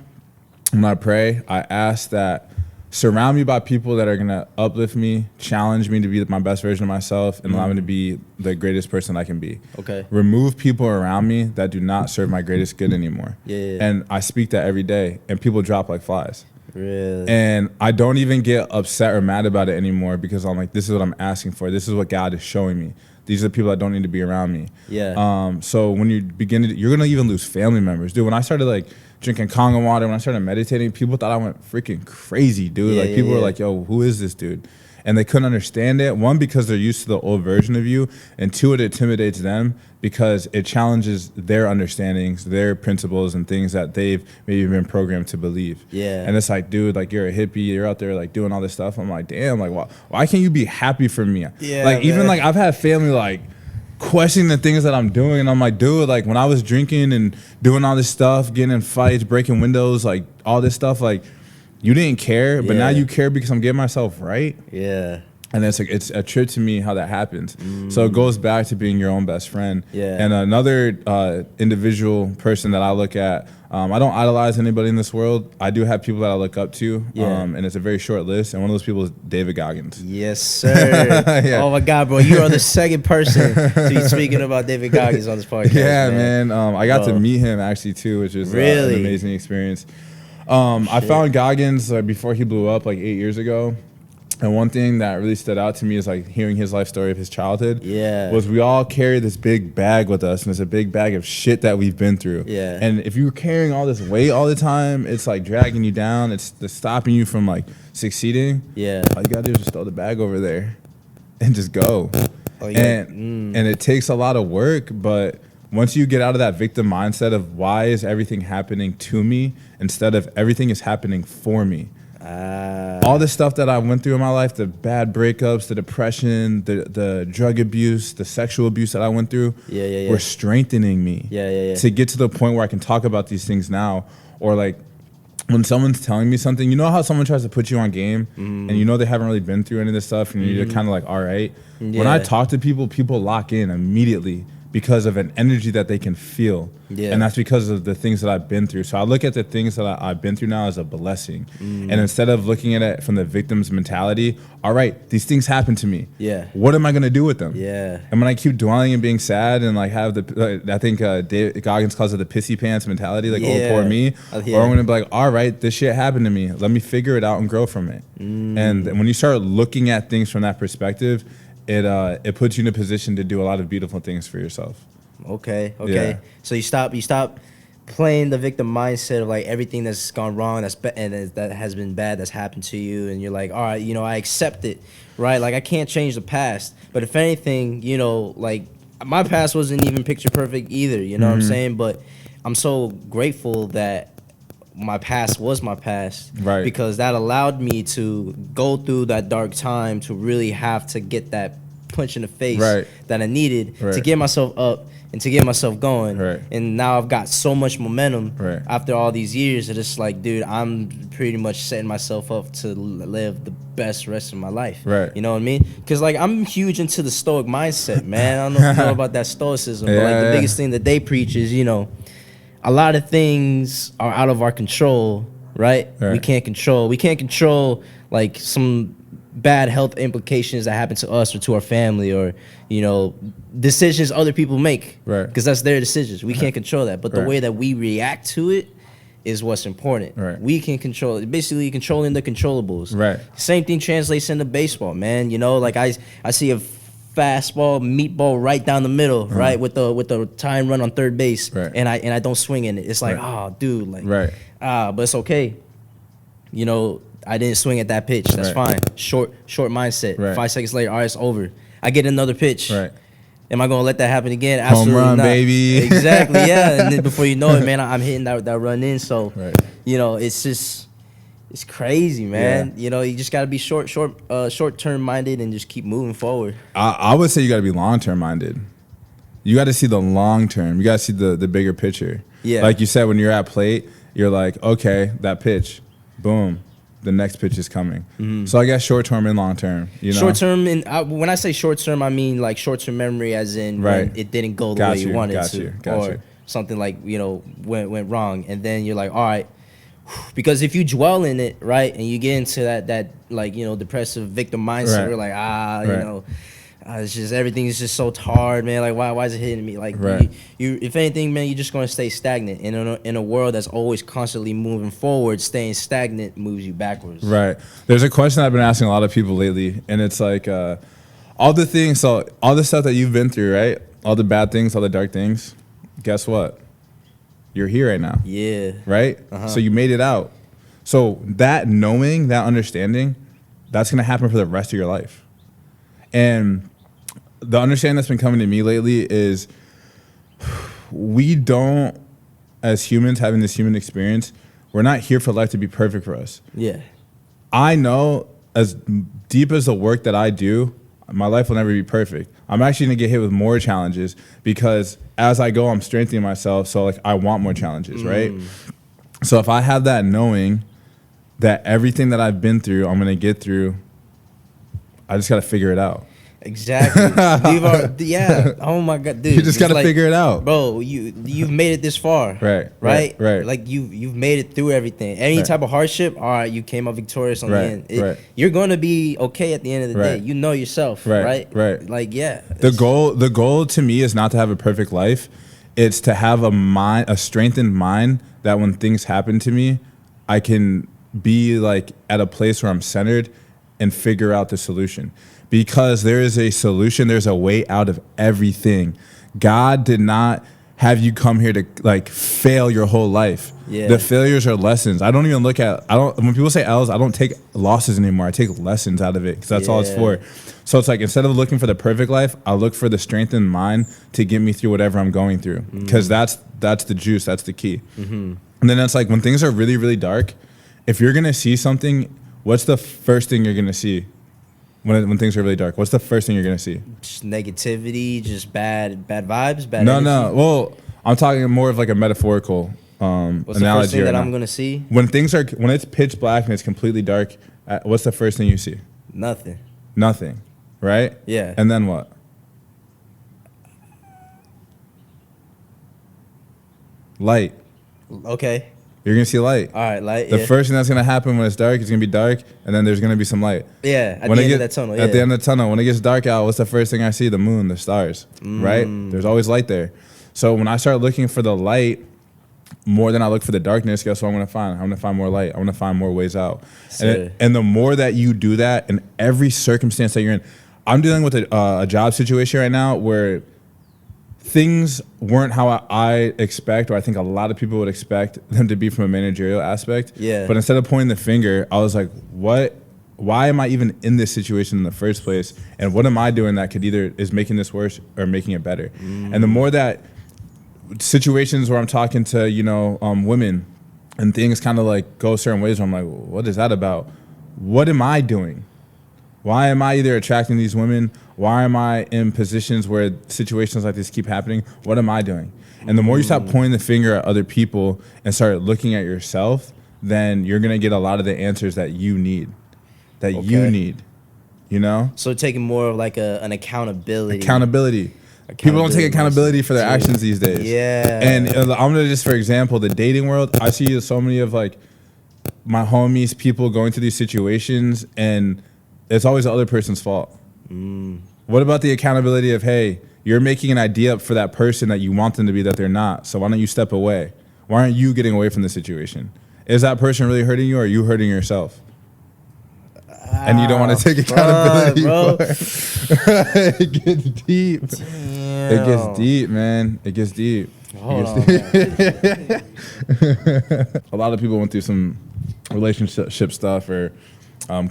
when I pray, I ask that surround me by people that are gonna uplift me, challenge me to be my best version of myself, and allow me to be the greatest person I can be. Okay. Remove people around me that do not serve my greatest good anymore. Yeah. And I speak that every day, and people drop like flies. Really? And I don't even get upset or mad about it anymore because I'm like, this is what I'm asking for. This is what God is showing me. These are the people that don't need to be around me. Yeah. So when you begin to, you're gonna even lose family members, dude. When I started like drinking Congo water, when I started meditating, people thought I went freaking crazy, dude. Yeah, like people were yeah. like, yo, who is this dude? And they couldn't understand it. One, because they're used to the old version of you, and two, it intimidates them because it challenges their understandings, their principles, and things that they've maybe been programmed to believe. Yeah. And it's like, dude, like you're a hippie, you're out there like doing all this stuff. I'm like, damn, like why can't you be happy for me? Yeah, like even man. like I've had family like questioning the things that I'm doing, and I'm like, dude, like when I was drinking and doing all this stuff, getting in fights, breaking windows, like all this stuff, like you didn't care, but now Yeah. you care because I'm getting myself right. Yeah. And it's like it's a trip to me how that happens. So it goes back to being your own best friend. Yeah. And another individual person that I look at, I don't idolize anybody in this world. I do have people that I look up to, Yeah. and it's a very short list. And one of those people is David Goggins. Yes, sir. Yeah. Oh my God, bro, you are the second person to be speaking about David Goggins on this podcast. Yeah, man. I got to Bro. meet him actually too, which is Really? an amazing experience. I found Goggins before he blew up like 8 years ago. And one thing that really stood out to me is like hearing his life story of his childhood. Yeah. Was we all carry this big bag with us, and it's a big bag of shit that we've been through. Yeah. And if you're carrying all this weight all the time, it's like dragging you down. It's stopping you from like succeeding. Yeah. All you gotta do is just throw the bag over there and just go. Oh, yeah. And it takes a lot of work, but once you get out of that victim mindset of why is everything happening to me instead of everything is happening for me. All the stuff that I went through in my life, the bad breakups, the depression, the drug abuse, the sexual abuse that I went through, Yeah. were strengthening me Yeah. to get to the point where I can talk about these things now. Or like when someone's telling me something, you know how someone tries to put you on game and you know they haven't really been through any of this stuff and you're kind of like, all right. When I Yeah. talk to people, people lock in immediately because of an energy that they can feel. Yeah. And that's because of the things that I've been through. So I look at the things that I've been through now as a blessing. And instead of looking at it from the victim's mentality, all right, these things happen to me. Yeah. What am I going to do with them? Yeah. And when I keep dwelling and being sad and like have I think David Goggins calls it the pissy pants mentality, like, oh, poor me. Yeah. Or I'm going to be like, all right, this shit happened to me. Let me figure it out and grow from it. And when you start looking at things from that perspective, it puts you in a position to do a lot of beautiful things for yourself. Okay. Yeah. So you stop playing the victim mindset of like everything that's gone wrong, that has been bad, that's happened to you, and you're like, all right, I accept it, right? Like I can't change the past, but if anything, like my past wasn't even picture perfect either. You know what I'm saying? But I'm so grateful that my past was my past, Right? Because that allowed me to go through that dark time to really have to get that punch in the face Right. that I needed to Right. get myself up and to get myself going. Right. And now I've got so much momentum Right. after all these years that it's like, dude, I'm pretty much setting myself up to live the best rest of my life. Right. You know what I mean? Because like I'm huge into the Stoic mindset, man. I don't know if you know about that Stoicism, but like the Yeah. biggest thing that they preach is, you know, a lot of things are out of our control, right? Right. We can't control like some bad health implications that happen to us or to our family, or you know, decisions other people make, Right. because that's their decisions. We can't control that, but the Right. way that we react to it is what's important. Right. We can control it. Basically controlling the controllables. Right. Same thing translates into baseball, man. You know, like I see a fastball, meatball right down the middle, right, with the tying run on third base, Right. and I don't swing in it. It's like, Right. oh, dude, like, Right. but it's okay. You know, I didn't swing at that pitch. That's Right. fine. Short mindset. Right. 5 seconds later, all right, it's over. I get another pitch. Right. Am I gonna let that happen again? Home Absolutely run, not. baby. Exactly, yeah. And then before you know it, man, I'm hitting that run in. So, Right. you know, it's crazy, man. Yeah. You know, you just gotta be short term minded and just keep moving forward. I would say you got to be long-term minded. You got to see the long term. You got to see the bigger picture. Yeah. Like you said, when you're at plate, you're like, okay, that pitch, boom, the next pitch is coming. So I guess short term and long term. You know, Short term, and when I say short term, I mean like short term memory, as in Right. when it didn't go the Got way you you, wanted got to, you, got or you. something like, you know, went wrong, and then you're like, all right. Because if you dwell in it, right, and you get into that like, you know, depressive victim mindset, Right. we're like, Right. you know, it's just everything is just so hard, man. Like, why is it hitting me? Like, Right. you if anything, man, you're just gonna stay stagnant. And in a world that's always constantly moving forward, staying stagnant moves you backwards. Right. There's a question I've been asking a lot of people lately, and it's like all the things, so all the stuff that you've been through, right? All the bad things, all the dark things. Guess what? You're here right now, Yeah. right? So you made it out. So that knowing, that understanding, that's gonna happen for the rest of your life. And the understanding that's been coming to me lately is we don't, as humans having this human experience, we're not here for life to be perfect for us. Yeah. I know as deep as the work that I do, my life will never be perfect. I'm actually gonna get hit with more challenges because as I go, I'm strengthening myself. So like I want more challenges, right? So if I have that knowing that everything that I've been through, I'm gonna get through, I just gotta figure it out. Exactly. Yeah. Oh my God, dude. You just It's gotta figure it out. bro. You've made it this far, Right. Like you've made it through everything. Any Right. type of hardship, all right, you came up victorious on Right, the end. right. You're gonna be okay at the end of the day. Right. You know yourself, Right, right? right. Like, yeah. The goal to me is not to have a perfect life. It's to have a strengthened mind that when things happen to me, I can be like at a place where I'm centered and figure out the solution. Because there is a solution, there's a way out of everything. God did not have you come here to like fail your whole life. Yeah. The failures are lessons. I don't even look at, when people say L's, I don't take losses anymore. I take lessons out of it because that's all it's Yeah. for. So it's like, instead of looking for the perfect life, I look for the strengthened mind to get me through whatever I'm going through. Because that's the juice, that's the key. And then it's like, when things are really, really dark, if you're going to see something, what's the first thing you're going to see? When things are really dark, what's the first thing you're gonna see? Just negativity, just bad vibes, bad. No. energy. Well, I'm talking more of like a metaphorical What's the analogy first thing right that now. I'm gonna see? When it's pitch black and it's completely dark, what's the first thing you see? Nothing. Nothing, right? Yeah. And then what? Light. Okay. You're gonna see light. All right. Like, The yeah. first thing that's gonna happen when it's dark is gonna be dark, and then there's gonna be some light. Yeah. At When the it end of get- that tunnel. Yeah. At the end of the tunnel, when it gets dark out, what's the first thing I see? The moon, the stars, right? Mm. There's always light there. So when I start looking for the light more than I look for the darkness, guess what I'm gonna find? I'm gonna find more light. I'm gonna find more ways out. Sure. And the more that you do that in every circumstance that you're in, I'm dealing with a job situation right now where things weren't how I expect, or I think a lot of people would expect them to be from a managerial aspect. Yeah. But instead of pointing the finger, I was like, what? Why am I even in this situation in the first place? And what am I doing that could either is making this worse or making it better? And the more that situations where I'm talking to, women and things kind of like go certain ways where I'm like, what is that about? What am I doing? Why am I either attracting these women? Why am I in positions where situations like this keep happening? What am I doing? And the more you stop pointing the finger at other people and start looking at yourself, then you're going to get a lot of the answers that you need. You know? So taking more of like an accountability. People don't take accountability for their actions these days. Yeah. And I'm going to just, for example, the dating world, I see so many of like my homies, people going through these situations, and it's always the other person's fault. What about the accountability of, hey, you're making an idea up for that person that you want them to be that they're not, so why don't you step away? Why aren't you getting away from the situation? Is that person really hurting you, or are you hurting yourself? And you don't want to take accountability for it. It gets deep. Damn. It gets deep, man. It gets deep. Hold on. A lot of people went through some relationship stuff or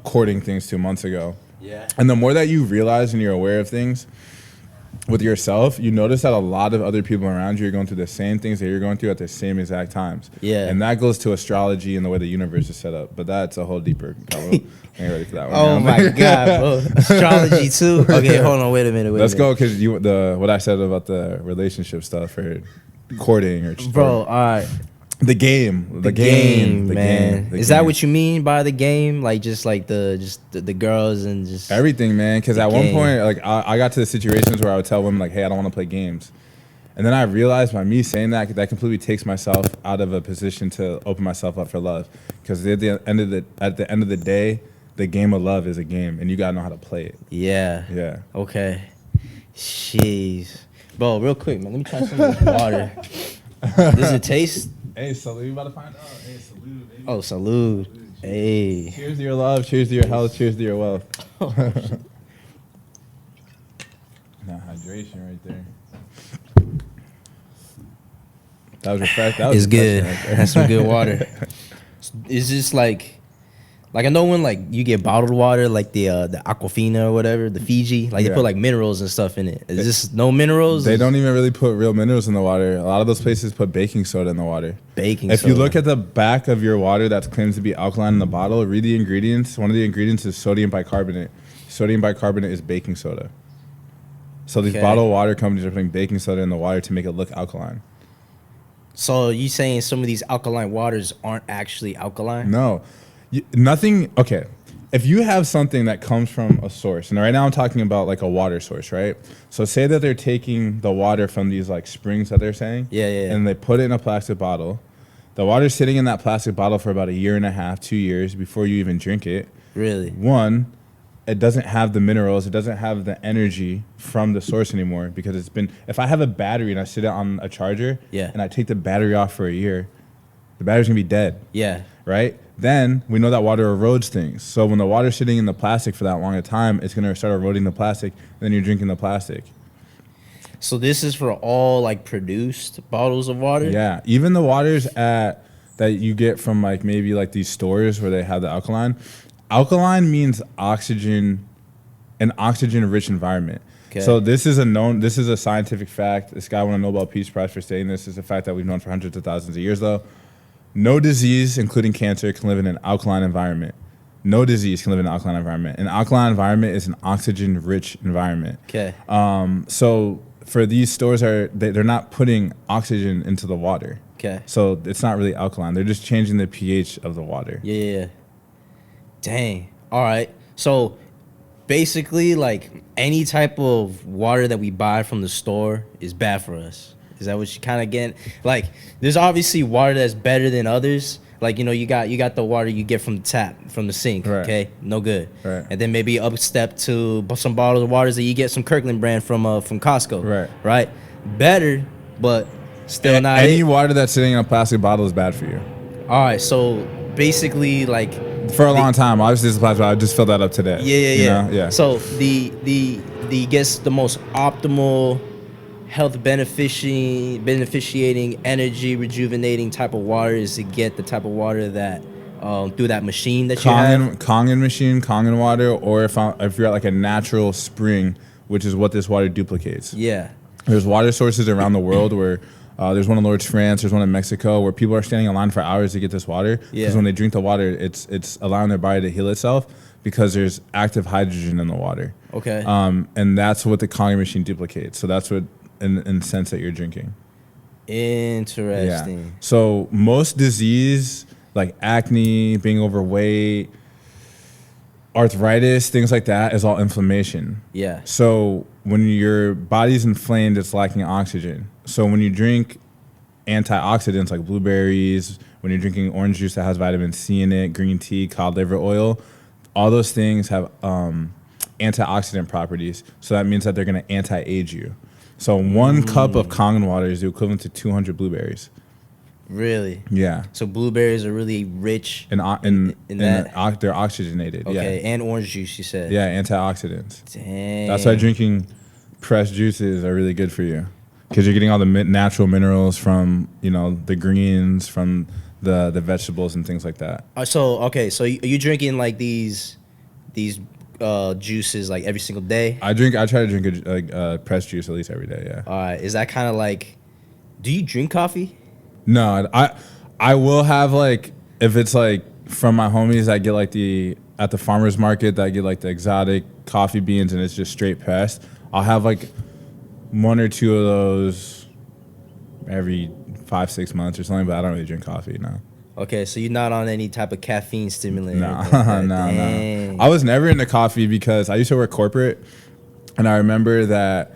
courting things 2 months ago. Yeah. And the more that you realize and you're aware of things with yourself, you notice that a lot of other people around you are going through the same things that you're going through at the same exact times. Yeah. And that goes to astrology and the way the universe is set up. But that's a whole deeper convo. I ain't ready for that one. Oh my God, bro. Astrology too. Okay, hold on. Wait a minute. Let's go, because what I said about the relationship stuff or courting or Bro, all right. The game, man. Is that game. what you mean by the game? Like just like the girls and just Everything, man. Because at one game. point, like I got to the situations where I would tell women like, "Hey, I don't want to play games," and then I realized by me saying that completely takes myself out of a position to open myself up for love. Because at the end of the day, the game of love is a game, and you gotta know how to play it. Yeah. Yeah. Okay. Jeez. Bro, real quick, man. Let me try some of this water. Does it taste? Hey, salute! You about to find out. Hey, salute, baby. Oh, salud. Hey. Cheers to your love. Cheers to your health. Cheers to your wealth. Now hydration right there. That was refreshing. It's good. Right there. That's some good water. Is this like I know when like you get bottled water, like the Aquafina or whatever, the Fiji, like they Yeah. put like minerals and stuff in it. Is this no minerals? They don't even really put real minerals in the water. A lot of those places put baking soda in the water. Baking If soda. you look at the back of your water that's claimed to be alkaline in the bottle, read the ingredients. One of the ingredients is sodium bicarbonate. Sodium bicarbonate is baking soda. So these Okay. bottled water companies are putting baking soda in the water to make it look alkaline. So you saying some of these alkaline waters aren't actually alkaline? No, nothing. Okay, if you have something that comes from a source, and right now I'm talking about like a water source, right? So say that they're taking the water from these like springs that they're saying, Yeah. and they put it in a plastic bottle. The water's sitting in that plastic bottle for about 1.5 years, 2 years before you even drink it. Really? One, it doesn't have the minerals, it doesn't have the energy from the source anymore, because it's been, if I have a battery and I sit it on a charger, Yeah. and I take the battery off for 1 year, the battery's gonna be dead, Yeah. right? Then we know that water erodes things. So when the water's sitting in the plastic for that long a time, it's gonna start eroding the plastic, and then you're drinking the plastic. So this is for all like produced bottles of water? Yeah, even the waters that you get from like maybe like these stores where they have the alkaline. Alkaline means oxygen, an oxygen-rich environment. Okay. So this is a scientific fact. This guy won a Nobel Peace Prize for saying this. Is a fact that we've known for hundreds of thousands of years, though. No disease, including cancer, can live in an alkaline environment. No disease can live in an alkaline environment. An alkaline environment is an oxygen-rich environment. Okay. So for these stores, they're not putting oxygen into the water. Okay. So it's not really alkaline. They're just changing the pH of the water. Yeah. Dang. All right. So basically, like any type of water that we buy from the store is bad for us. Is that what you kind of get? Like, there's obviously water that's better than others. Like, you know, you got the water you get from the tap, from the sink. Right. Okay, no good. Right. And then maybe up step to some bottles of waters that you get some Kirkland brand from Costco. Right. Right. Better, but still not. Any it. water that's sitting in a plastic bottle is bad for you. All right. So basically, like. For a long time, obviously, this is plastic bottle. I just filled that up today. Yeah. So the guess the most optimal health beneficiating, energy rejuvenating type of water is to get the type of water that through that machine that you have. Kangen machine, Kangen water, or if you're at like a natural spring, which is what this water duplicates. Yeah. There's water sources around the world where There's one in Lourdes, France. There's one in Mexico where people are standing in line for hours to get this water. Because when they drink the water, it's allowing their body to heal itself because there's active hydrogen in the water. Okay. And that's what the Kangen machine duplicates. So that's what, in the sense that you're drinking. Interesting. Yeah. So most disease, like acne, being overweight, arthritis, things like that, is all inflammation. Yeah. So when your body's inflamed, it's lacking oxygen. So when you drink antioxidants like blueberries, when you're drinking orange juice that has vitamin C in it, green tea, cod liver oil, all those things have antioxidant properties. So that means that they're going to anti-age you. So 1 cup of Kangen water is the equivalent to 200 blueberries. Really? Yeah. So blueberries are really rich in that. They're oxygenated. Okay, Yeah. and orange juice, you said. Yeah, antioxidants. Dang. That's why drinking pressed juices are really good for you, because you're getting all the natural minerals from the greens, from the vegetables and things like that. So are you drinking like these juices like every single day? I try to drink pressed juice at least every day. Yeah. All right. Is that kind of like? Do you drink coffee? No, I will have, like, if it's like from my homies that get like at the farmer's market that get like the exotic coffee beans and it's just straight pressed, I'll have like 1 or 2 of those every 5-6 months or something, but I don't really drink coffee, no. Okay, so you're not on any type of caffeine stimulant? No. I was never into coffee because I used to work corporate, and I remember that,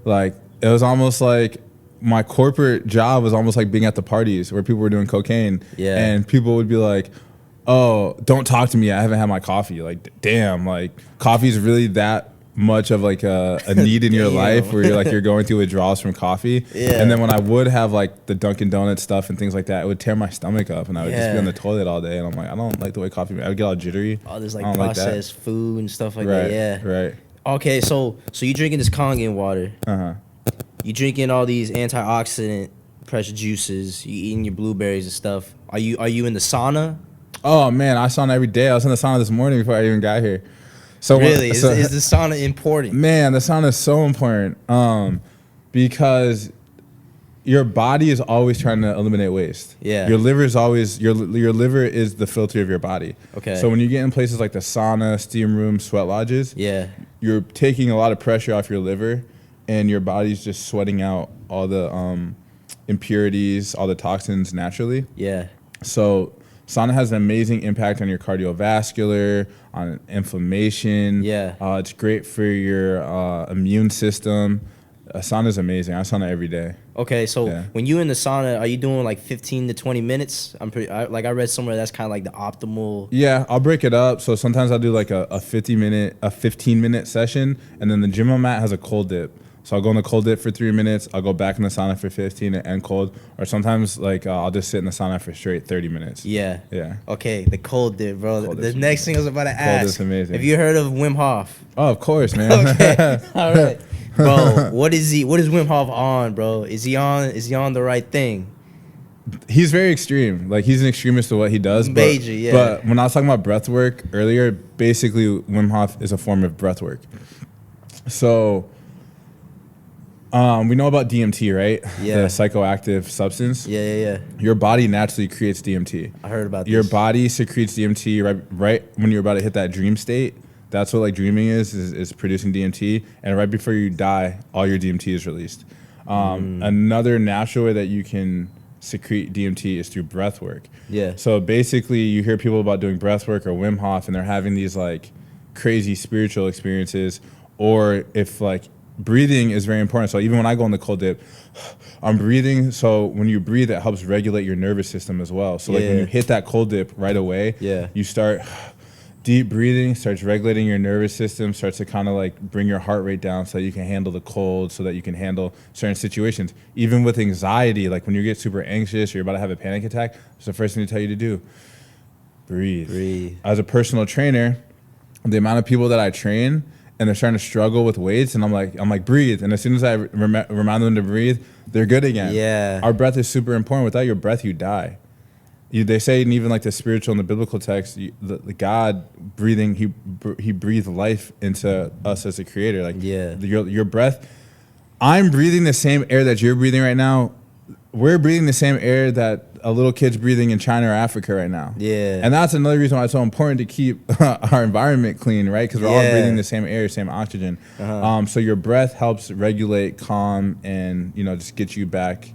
like, it was almost like my corporate job was almost like being at the parties where people were doing cocaine. Yeah. And people would be like, oh, don't talk to me, I haven't had my coffee. Like, damn, like, coffee's really that much of like a need in your life where you're going through withdrawals from coffee. Yeah. And then when I would have like the Dunkin' Donuts stuff and things like that, it would tear my stomach up, and I would just be on the toilet all day, and I'm like, I don't like the way coffee I would get all jittery. Oh, there's like processed food and stuff like right, that. Yeah. Right. Okay, so you drinking this Kangen water. Uh-huh. You drinking all these antioxidant pressed juices, you eating your blueberries and stuff. Are you in the sauna? Oh man, I sauna every day. I was in the sauna this morning before I even got here. So really, is the sauna important? Man, the sauna is so important because your body is always trying to eliminate waste. Yeah. Your liver is always your liver is the filter of your body. Okay. So when you get in places like the sauna, steam room, sweat lodges, yeah, you're taking a lot of pressure off your liver, and your body's just sweating out all the impurities, all the toxins naturally. Yeah. So sauna has an amazing impact on your cardiovascular, on inflammation. Yeah. It's great for your immune system. Sauna is amazing. I sauna every day. Okay, so when you in the sauna, are you doing like 15 to 20 minutes? I read somewhere that's kind of like the optimal. Yeah, I'll break it up. So sometimes I'll do like a 15-minute session, and then the gym I'm at has a cold dip. So I'll go in the cold dip for 3 minutes. I'll go back in the sauna for 15 and end cold. Or sometimes like I'll just sit in the sauna for straight 30 minutes. Yeah. Yeah. Okay, the cold dip, bro. The next thing I was about to ask. Cold dip's amazing. Have you heard of Wim Hof? Oh, of course, man. Okay. All right. Bro, what is Wim Hof on, bro? Is he on the right thing? He's very extreme. Like, he's an extremist to what he does. Major, yeah. But when I was talking about breath work earlier, basically Wim Hof is a form of breath work. So we know about DMT, right? Yeah. The psychoactive substance. Yeah. Your body naturally creates DMT. I heard about this. Your body secretes DMT right when you're about to hit that dream state. That's what like dreaming is producing DMT. And right before you die, all your DMT is released. Another natural way that you can secrete DMT is through breath work. Yeah. So basically you hear people about doing breath work or Wim Hof, and they're having these like crazy spiritual experiences, or if like breathing is very important. So even when I go in the cold dip, I'm breathing. So when you breathe, it helps regulate your nervous system as well. So like when you hit that cold dip right away, you start deep breathing, starts regulating your nervous system, starts to kind of like bring your heart rate down so that you can handle the cold, so that you can handle certain situations. Even with anxiety, like when you get super anxious or you're about to have a panic attack, it's the first thing to tell you to do. Breathe. As a personal trainer, the amount of people that I train and they're starting to struggle with weights, and I'm like, breathe. And as soon as I remind them to breathe, they're good again. Yeah. Our breath is super important. Without your breath, you die. They say, and even like the spiritual and the biblical text, the God breathing, he breathed life into us as a creator. Like your breath, I'm breathing the same air that you're breathing right now we're breathing the same air that a little kid's breathing in China or Africa right now. Yeah. And that's another reason why it's so important to keep our environment clean, right? Because we're all breathing the same air, same oxygen. So your breath helps regulate, calm, and just get you back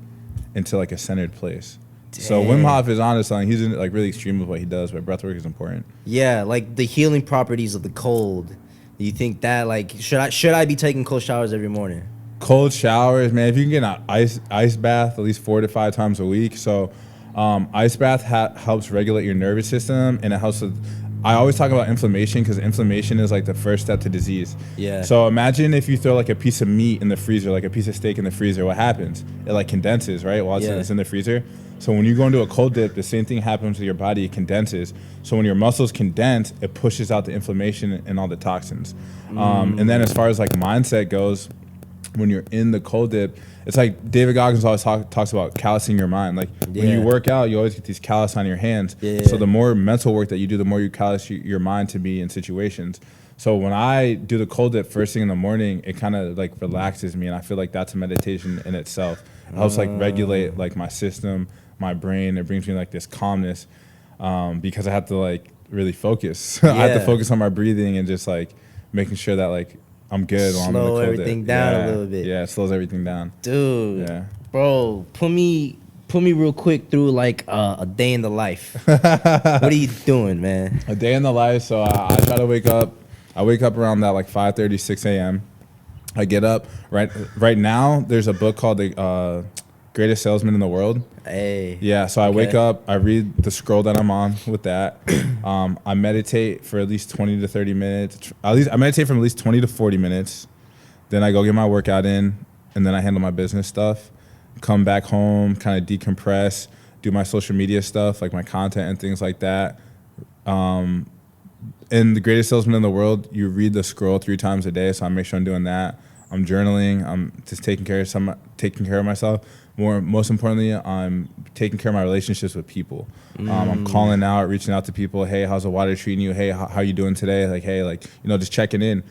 into like a centered place. Dang. So Wim Hof is honest on he's like really extreme with what he does, but breath work is important. Yeah, like the healing properties of the cold. Do you think that like should I be taking cold showers every morning? Cold showers, man. If you can get an ice bath at least 4 to 5 times a week. So ice bath helps regulate your nervous system, and it helps with. I always talk about inflammation because inflammation is like the first step to disease. Yeah. So imagine if you throw like a piece of meat in the freezer, like a piece of steak in the freezer. What happens? It like condenses, right? While it's in the freezer. So when you go into a cold dip, the same thing happens to your body. It condenses. So when your muscles condense, it pushes out the inflammation and all the toxins. And then as far as like mindset goes, when you're in the cold dip, it's like David Goggins always talks about callousing your mind. Like when you work out, you always get these callus on your hands. So the more mental work that you do, the more you callus your mind to be in situations. So when I do the cold dip first thing in the morning, it kind of like relaxes me, and I feel like that's a meditation in itself. It helps like regulate like my system, my brain. It brings me like this calmness because I have to like really focus. I have to focus on my breathing and just like making sure that like I'm good while I'm in the cold dip. Slow everything down a little bit. Yeah, it slows everything down. Dude. Yeah. Bro, put me real quick through like a day in the life. What are you doing, man? A day in the life. So I try to wake up. I wake up around that like 5:30, 6 a.m. I get up. Right now, there's a book called The Greatest Salesman in the World. Hey. Yeah, so I wake up, I read the scroll that I'm on with that. I meditate for at least 20 to 30 minutes. I meditate for at least 20 to 40 minutes. Then I go get my workout in, and then I handle my business stuff. Come back home, kind of decompress, do my social media stuff, like my content and things like that. In The Greatest Salesman in the World, you read the scroll 3 times a day, so I make sure I'm doing that. I'm journaling. I'm just taking care of myself. Most importantly, I'm taking care of my relationships with people. I'm calling out, reaching out to people. Hey, how's the water treating you? Hey, how you doing today? Like, hey, like just checking in.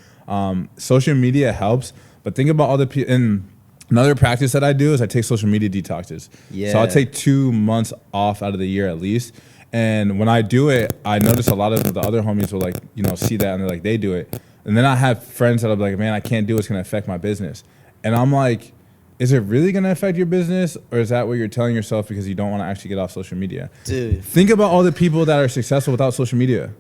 Social media helps, but think about all the people. And another practice that I do is I take social media detoxes. Yeah. So I'll take 2 months off out of the year at least. And when I do it, I notice a lot of the other homies will like see that and they're like they do it. And then I have friends that'll be like, man, I can't do it. It's gonna affect my business. And I'm like, is it really going to affect your business, or is that what you're telling yourself because you don't want to actually get off social media? Dude. Think about all the people that are successful without social media.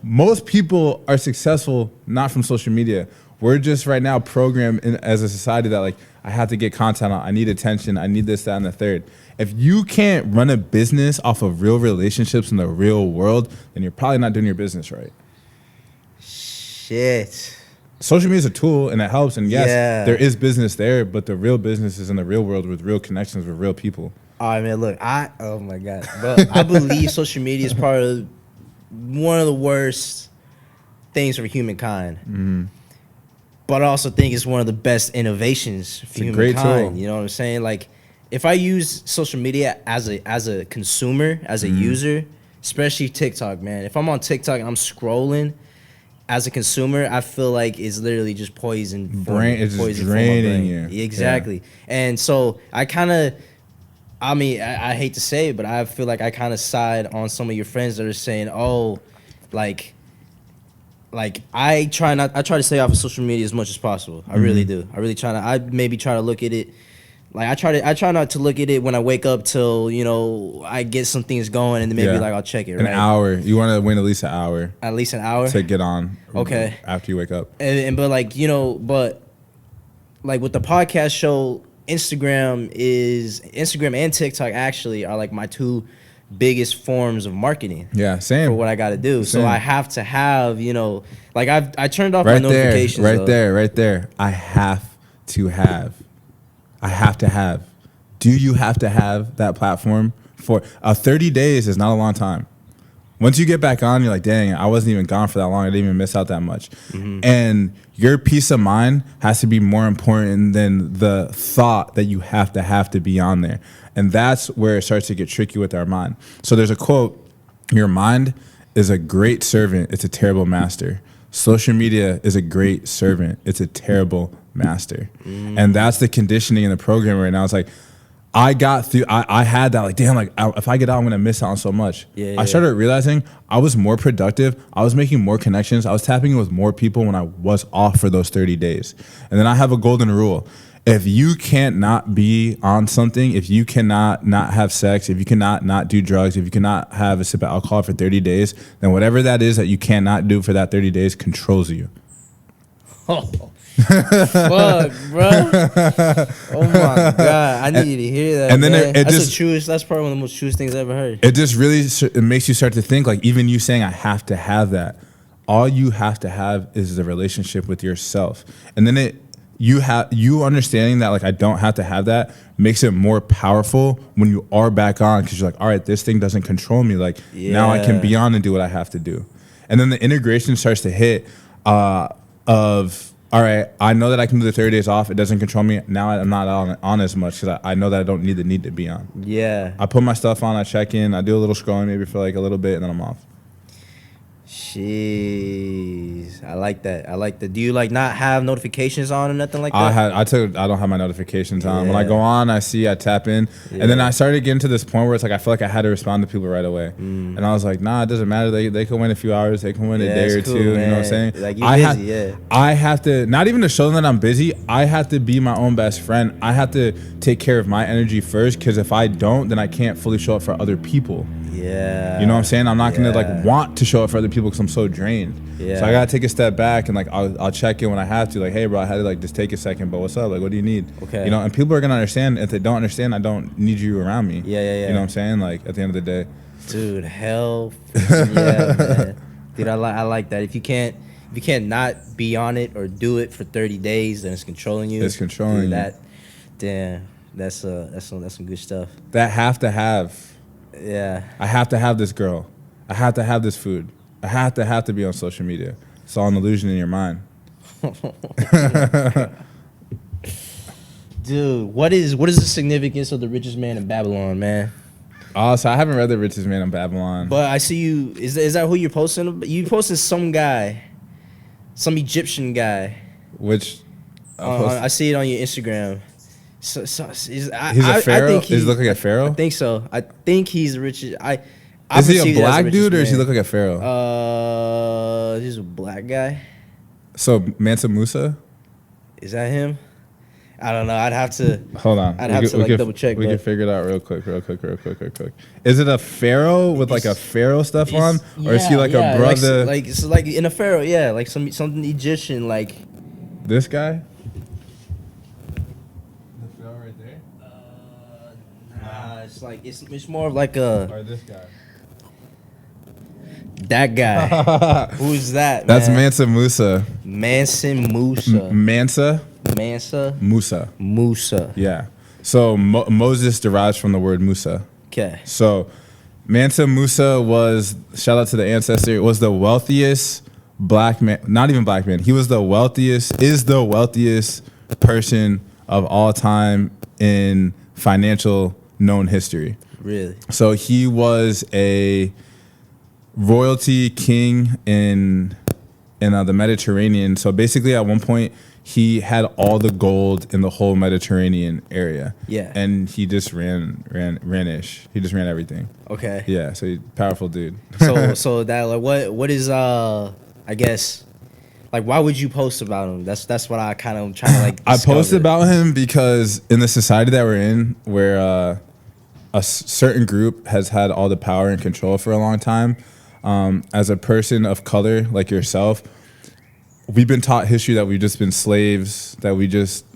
Most people are successful not from social media. We're just right now programmed as a society that like, I have to get content on, I need attention, I need this, that, and the third. If you can't run a business off of real relationships in the real world, then you're probably not doing your business right. Shit. Social media is a tool and it helps, and yes, there is business there, but the real business is in the real world with real connections with real people. All right, man, look, oh my God, bro, I believe social media is probably one of the worst things for humankind, but I also think it's one of the best innovations for humankind. Great tool. You know what I'm saying? Like, if I use social media as a consumer, as a user, especially TikTok, man, if I'm on TikTok and I'm scrolling, as a consumer, I feel like it's literally just poison. It's just draining you. Exactly. Yeah. And so I hate to say it, but I feel like I kind of side on some of your friends that are saying, oh, like I try to stay off of social media as much as possible. I really do. I maybe try to look at it. Like I try not to look at it when I wake up till I get some things going, and then maybe like I'll check it. An hour. You want to wait at least an hour. At least an hour to get on. Okay. After you wake up. But with the podcast show, Instagram and TikTok actually are like my 2 biggest forms of marketing. Yeah, same. For what I got to do. Same. So I have to have I turned off my notifications. Right there. I have to have. Do you have to have that platform for 30 days is not a long time. Once you get back on, you're like, dang, I wasn't even gone for that long. I didn't even miss out that much. And your peace of mind has to be more important than the thought that you have to be on there. And that's where it starts to get tricky with our mind. So there's a quote, your mind is a great servant. It's a terrible master. Social media is a great servant. It's a terrible master. And that's the conditioning in the program right now. It's like, I got through. I had that like, damn, like if I get out, I'm gonna miss out on so much. I started realizing I was more productive. I was making more connections. I was tapping in with more people when I was off for those 30 days. And then I have a golden rule: if you can't not be on something, if you cannot not have sex, if you cannot not do drugs, if you cannot have a sip of alcohol for 30 days, then whatever that is that you cannot do for that 30 days controls you. Oh. Fuck, bro. Oh my god, I need to hear that. And then man. it that's just the truest. That's probably one of the most truest things I ever heard. It just really it makes you start to think, like, even you saying I have to have that, all you have to have is the relationship with yourself. And then you understanding that, like, I don't have to have that makes it more powerful when you are back on, because you're like, all right, this thing doesn't control me. Like, now I can be on and do what I have to do. And then the integration starts to hit of, all right, I know that I can do the 30 days off. It doesn't control me. Now I'm not on as much because I know that I don't need to be on. Yeah. I put my stuff on. I check in. I do a little scrolling maybe for like a little bit, and then I'm off. Jeez, I like that. I like that. Do you like not have notifications on or nothing like that? I don't have my notifications on. When I go on, I tap in, and then I started getting to this point where it's like I feel like I had to respond to people right away, and I was like, nah, it doesn't matter. They can win a few hours, they can win a day or two. Man. You know what I'm saying? Like, you're busy, I have to, not even to show them that I'm busy. I have to be my own best friend. I have to take care of my energy first, because if I don't, then I can't fully show up for other people. Yeah. You know what I'm saying? I'm not gonna like want to show up for other people because I'm so drained. Yeah. So I gotta take a step back and like I'll check in when I have to. Like, hey bro, I had to like just take a second, but what's up? Like, what do you need? Okay. You know, and people are gonna understand. If they don't understand, I don't need you around me. Yeah. You know what I'm saying? Like, at the end of the day. Dude, hell yeah, man. Dude, I like that. If you can't not be on it or do it for 30 days, then it's controlling you. It's controlling you. Damn, that's some good stuff. That have to have. Yeah. I have to have this girl. I have to have this food. I have to be on social media. It's all an illusion in your mind. Dude, what is the significance of The Richest Man in Babylon, man? So I haven't read The Richest Man in Babylon. But I see you. Is that who you're posting? You posted some guy, some Egyptian guy. Which? I see it on your Instagram. So he's a pharaoh. Does he look like a pharaoh? I think so. I think he's the richest. Is he a black dude or does he look like a pharaoh? He's a black guy. So Mansa Musa? Is that him? I don't know. I'd have to. Hold on. I'd have to double check. We can figure it out real quick. Is it a pharaoh with like a pharaoh stuff on, or is he like a brother? Like it's like in a pharaoh, yeah, like something Egyptian, like. This guy. It's more of like a. Or this guy. That guy. Who's that? That's Mansa Musa. Mansa Musa. Musa. Yeah. So Moses derives from the word Musa. Okay. So Mansa Musa was, shout out to the ancestor, was the wealthiest black man. Not even black man. He was the wealthiest person of all time in financial known history. Really? So he was a royalty king in the Mediterranean. So basically, at one point, he had all the gold in the whole Mediterranean area. Yeah. And he just ran-ish. He just ran everything. Okay. Yeah. So he's a powerful dude. so that like what is I guess. Like, why would you post about him? That's what I kind of trying to like. I posted about him because in the society that we're in, where a certain group has had all the power and control for a long time, as a person of color like yourself, we've been taught history that we've just been slaves, that we just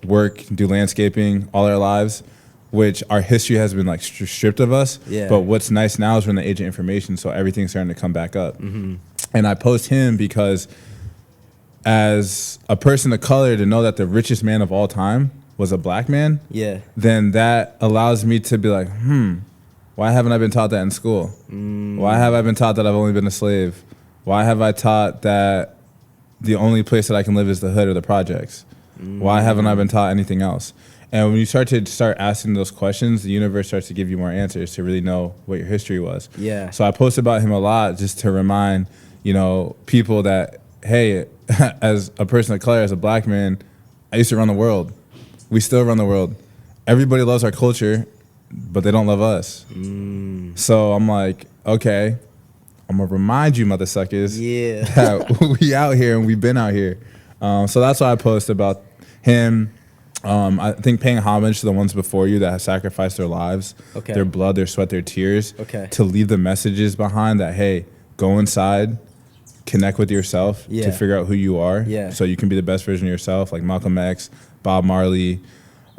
work, do landscaping all our lives, which our history has been like stripped of us. Yeah. But what's nice now is we're in the age of information, so everything's starting to come back up. Mm-hmm. And I post him because, as a person of color, to know that the richest man of all time was a black man, then that allows me to be like, why haven't I been taught that in school? Why have I been taught that I've only been a slave? Why have I taught that the only place that I can live is the hood or the projects? Why haven't I been taught anything else? And when you start asking those questions, the universe starts to give you more answers to really know what your history was. Yeah. So I post about him a lot just to remind, people that, hey, as a person of color, as a black man, I used to run the world. We still run the world. everybody loves our culture, but they don't love us. So I'm like, okay, I'm gonna remind you, mother suckers, that we out here and we've been out here. So that's why I post about him. I think paying homage to the ones before you that have sacrificed their lives, their blood, their sweat, their tears, to leave the messages behind that, hey, go inside, connect with yourself to figure out who you are, so you can be the best version of yourself, like Malcolm X, Bob Marley,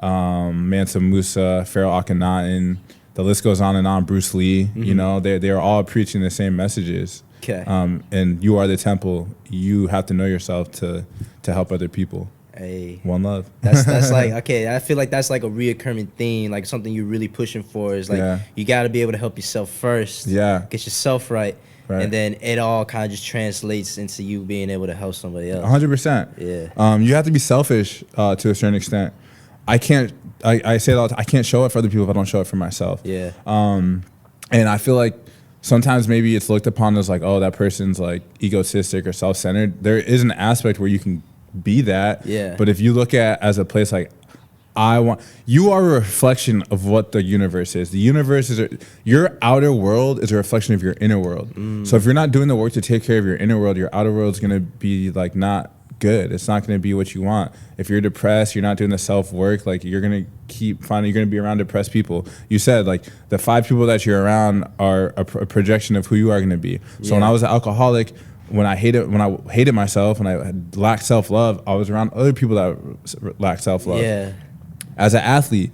Mansa Musa, Pharaoh Akhenaten, the list goes on and on, Bruce Lee, you know, they're all preaching the same messages. And you are the temple. You have to know yourself to help other people. Hey, one love. That's like, okay, I feel like that's like a reoccurring theme, like something you're really pushing for is like, you got to be able to help yourself first. Get yourself right. And then it all kind of just translates into you being able to help somebody else. 100%. You have to be selfish to a certain extent. I say it all the time, I can't show it for other people if I don't show it for myself. And I feel like sometimes maybe it's looked upon as like, oh, that person's like egotistic or self-centered. There is an aspect where you can be that. But if you look at as a place like, you are a reflection of what the universe is. The universe is your outer world is a reflection of your inner world. So if you're not doing the work to take care of your inner world, your outer world is going to be like not good. It's not going to be what you want. If you're depressed, you're not doing the self work. Like you're going to keep finding you're going to be around depressed people. You said like the 5 people that you're around are a projection of who you are going to be. So when I was an alcoholic, when I hated myself, when I lacked self-love, I was around other people that lacked self-love. As an athlete,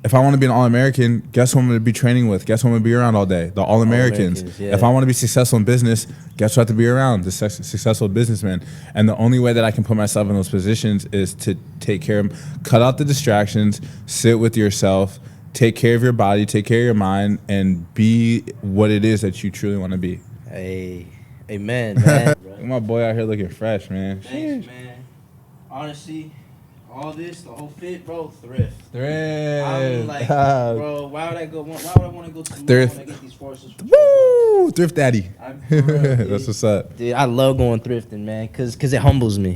if I want to be an All-American, guess who I'm going to be training with? Guess who I'm going to be around all day? The All-Americans. If I want to be successful in business, guess who I have to be around? The successful businessman. And the only way that I can put myself in those positions is to take care of them. Cut out the distractions, sit with yourself, take care of your body, take care of your mind, and be what it is that you truly want to be. Hey. Amen, man. My boy out here looking fresh, man. Thanks, man. Honestly, all this, the whole fit, bro, thrift. I'm like, bro, why would I want to go to thrift when I get these forces? Woo! Thrift daddy. That's what's up. Dude, I love going thrifting, man, cause it humbles me.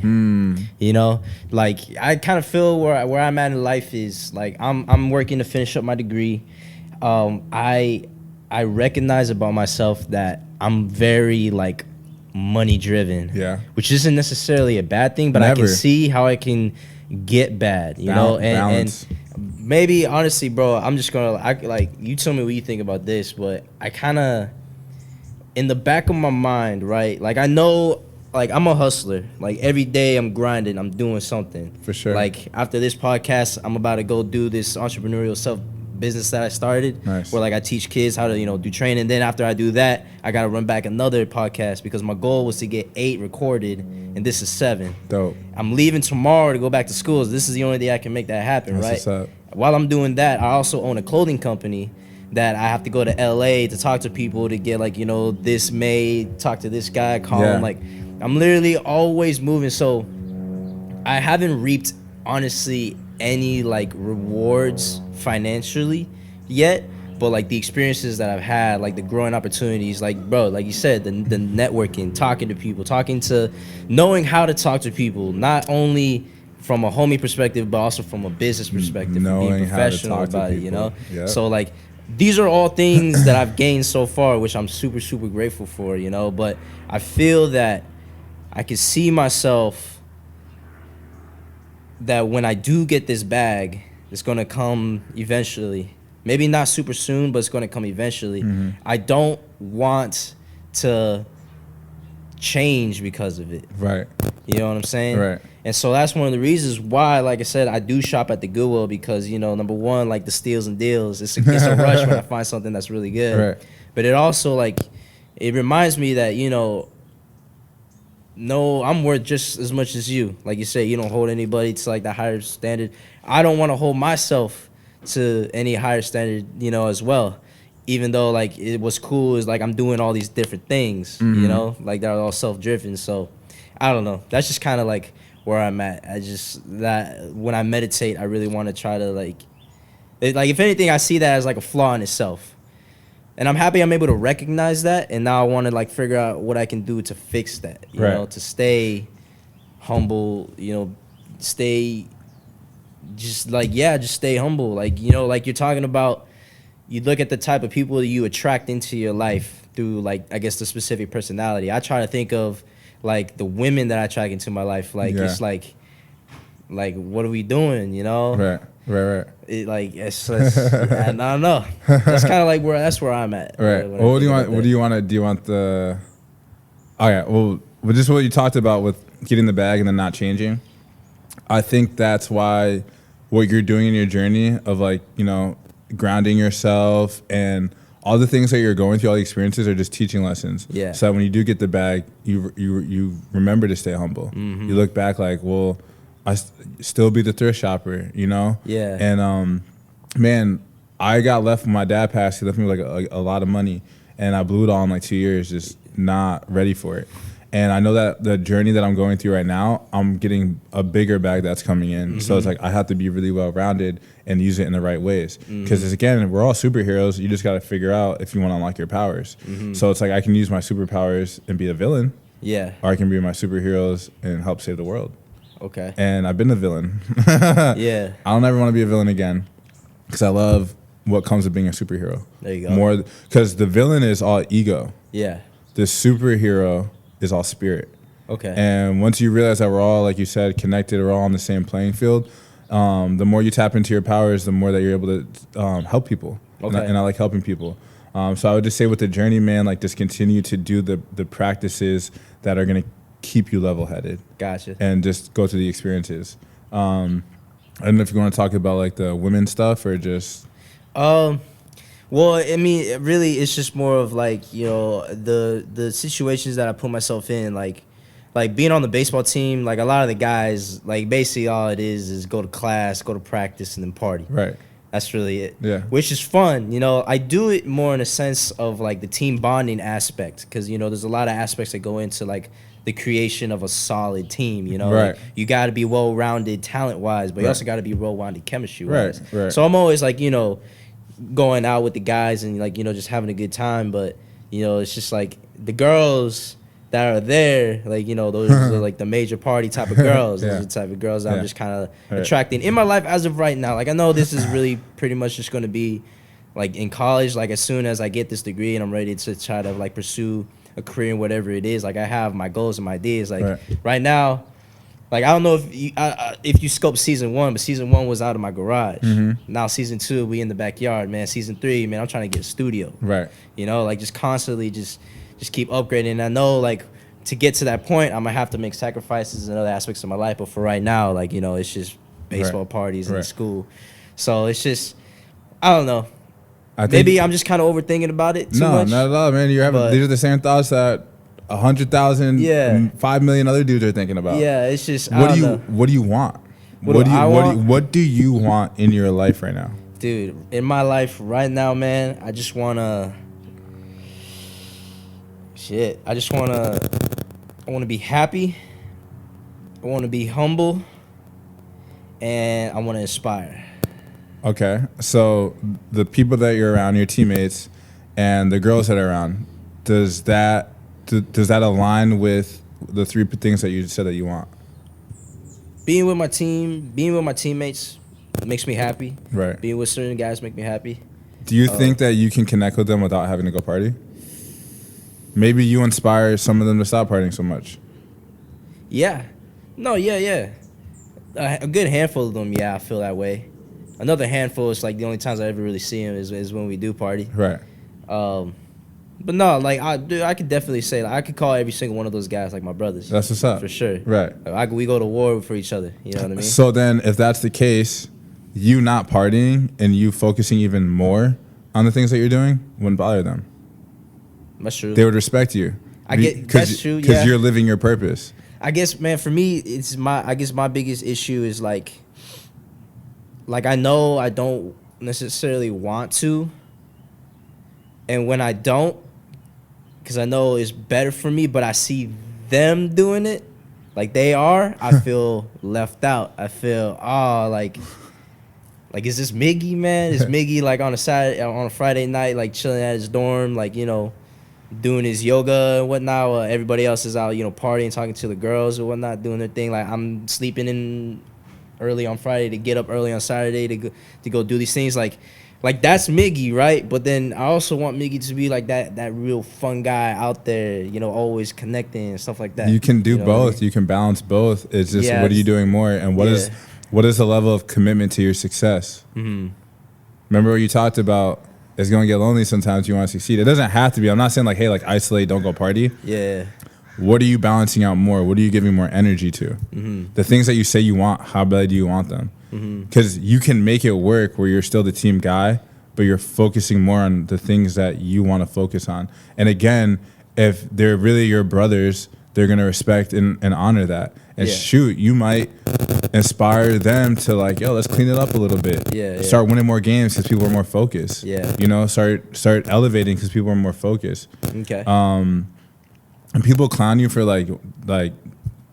You know, like I kind of feel where I'm at in life is like I'm working to finish up my degree. I recognize about myself that I'm very like money driven, which isn't necessarily a bad thing, but I can see how I can get bad, you know, and maybe honestly, bro, I'm just gonna like you tell me what you think about this, but I kind of in the back of my mind, right? Like I know, like I'm a hustler. Like every day I'm grinding, I'm doing something for sure. Like after this podcast, I'm about to go do this entrepreneurial self business that I started, where like I teach kids how to, you know, do training. Then after I do that, I gotta run back another podcast because my goal was to get 8 recorded, and this is 7. Dope. I'm leaving tomorrow to go back to school. This is the only day I can make that happen. That's right. While I'm doing that, I also own a clothing company that I have to go to LA to talk to people to get like, you know, this made, talk to this guy, call him. Like I'm literally always moving. So I haven't reaped honestly any like rewards financially yet, but like the experiences that I've had, like the growing opportunities, like bro, like you said, the networking, talking to people, knowing how to talk to people, not only from a homie perspective but also from a business perspective, being professional about it, you know. So like these are all things that I've gained so far, which I'm super grateful for, you know. But I feel that I can see myself that when I do get this bag, it's gonna come eventually. Maybe not super soon, but it's gonna come eventually. I don't want to change because of it. You know what I'm saying? And so that's one of the reasons why, like I said, I do shop at the Goodwill because, you know, number one, like the steals and deals. It's a rush when I find something that's really good. But it also like it reminds me that, you know, no, I'm worth just as much as you. Like you say, you don't hold anybody to like the higher standard. I don't want to hold myself to any higher standard, you know, as well. Even though like what's cool is like I'm doing all these different things, you know, like they're all self-driven. So I don't know. That's just kind of like where I'm at. That when I meditate, I really want to try to like if anything, I see that as like a flaw in itself. And I'm happy I'm able to recognize that, and now I want to like figure out what I can do to fix that, you know, to stay humble, you know, stay just like, yeah, just stay humble. Like, you know, like you're talking about, you look at the type of people that you attract into your life through, like, I guess the specific personality. I try to think of like the women that I attract into my life. Like, Yeah. it's like what are we doing, you know? Right. It, like, I don't know. That's kind of like that's where I'm at. Right. when I Well, what do think you about want? What that. do you want to? Do you want the? Oh yeah. Well, just what you talked about with getting the bag and then not changing. I think that's why what you're doing in your journey of, like, you know, grounding yourself and all the things that you're going through, all the experiences are just teaching lessons. Yeah. So that when you do get the bag, you remember to stay humble. Mm-hmm. You look back like, well, still be the thrift shopper, you know. Yeah. And man, I got left when my dad passed. He left me with like a lot of money, and I blew it all in like 2 years, just not ready for it. And I know that the journey that I'm going through right now, I'm getting a bigger bag that's coming in. So it's like I have to be really well-rounded and use it in the right ways. Because again, we're all superheroes. You just got to figure out if you want to unlock your powers. So it's like I can use my superpowers and be a villain, Yeah. or I can be my superheroes and help save the world. Okay. And I've been a villain. Yeah. I don't ever want to be a villain again, because I love what comes with being a superhero. There you go. More because the villain is all ego. Yeah. The superhero is all spirit. Okay. And once you realize that we're all, like you said, connected, we're all on the same playing field, the more you tap into your powers, the more that you're able to help people. Okay. And I like helping people. So I would just say with the journey, man, like just continue to do the practices that are going to keep you level-headed. Gotcha. And just go through the experiences. I don't know if you want to talk about like the women stuff or just... Well, I mean, really, it's just more of like, you know, the situations that I put myself in, like being on the baseball team. Like a lot of the guys, like basically all it is go to class, go to practice, and then party. Right. That's really it. Yeah. Which is fun, you know. I do it more in a sense of like the team bonding aspect, because you know there's a lot of aspects that go into like the creation of a solid team. You know, Right. like, you got to be well-rounded talent-wise, but you Right. also got to be well-rounded chemistry-wise. Right. So I'm always like, you know, going out with the guys and like, you know, just having a good time. But you know, it's just like the girls that are there, like, you know, those are like the major party type of girls. Yeah. Those are the type of girls that I'm Yeah. just kind of Right. attracting in my life as of right now. Like I know this is really pretty much just going to be like in college. Like as soon as I get this degree and I'm ready to try to like pursue a career in whatever it is, like I have my goals and my ideas. Like right now, like I don't know if you scope season 1, but season 1 was out of my garage. Now season 2, we in the backyard, man. Season 3, man, I'm trying to get a studio. Right. You know, like just constantly just keep upgrading. And I know like to get to that point, I'm gonna have to make sacrifices in other aspects of my life. But for right now, like, you know, it's just baseball parties and school. So it's just, I don't know. I think Maybe I'm just kind of overthinking about it too much. not at all, man. You're having But- these are the same thoughts that 100,000, Yeah. 5 million other dudes are thinking about. Yeah, it's just, I What don't do you know. What do you want? What do I want? What do you want in your life right now? Dude, in my life right now, man, I just wanna I wanna be happy, I wanna be humble, and I wanna inspire. Okay, so the people that you're around, your teammates, and the girls that are around, does that align with the 3 things that you said that you want? Being with my team, being with my teammates makes me happy. Right. Being with certain guys make me happy. Do you think that you can connect with them without having to go party? Maybe you inspire some of them to stop partying so much. Yeah. No, yeah. A good handful of them, yeah, I feel that way. Another handful is like the only times I ever really see them is when we do party. Right. But no, like I could definitely say, like, I could call every single one of those guys like my brothers. That's what's up. For sure. Right. Like, we go to war for each other. You know what I mean? So then, if that's the case, you not partying and you focusing even more on the things that you're doing wouldn't bother them. That's true. They would respect you. That's true, yeah. Because you're living your purpose. I guess, man, for me, it's my biggest issue is like I know I don't necessarily want to, and when I don't, because I know it's better for me, but I see them doing it, like they are, I feel left out. I feel, like is this Miggy, man? Is Miggy like on a Friday night, like chilling at his dorm, like, you know, doing his yoga and whatnot, while everybody else is out, you know, partying, talking to the girls or whatnot, doing their thing. Like I'm sleeping in early on Friday, to get up early on Saturday, to go do these things. Like that's Miggy, right? But then I also want Miggy to be like that real fun guy out there, you know, always connecting and stuff like that. You can do know what I both. mean? You can balance both. It's just Yeah, what are you doing more, and what is the level of commitment to your success? Mm-hmm. Remember what you talked about. It's gonna get lonely sometimes. You want to succeed. It doesn't have to be. I'm not saying like, hey, like isolate, don't go party. Yeah. What are you balancing out more? What are you giving more energy to? Mm-hmm. The things that you say you want, how bad do you want them? Because you can make it work where you're still the team guy, but you're focusing more on the things that you want to focus on. And again, if they're really your brothers, they're going to respect and honor that. And shoot, you might inspire them to like, yo, let's clean it up a little bit. Start winning more games because people are more focused. You know, start elevating because people are more focused. Okay. And people clown you for like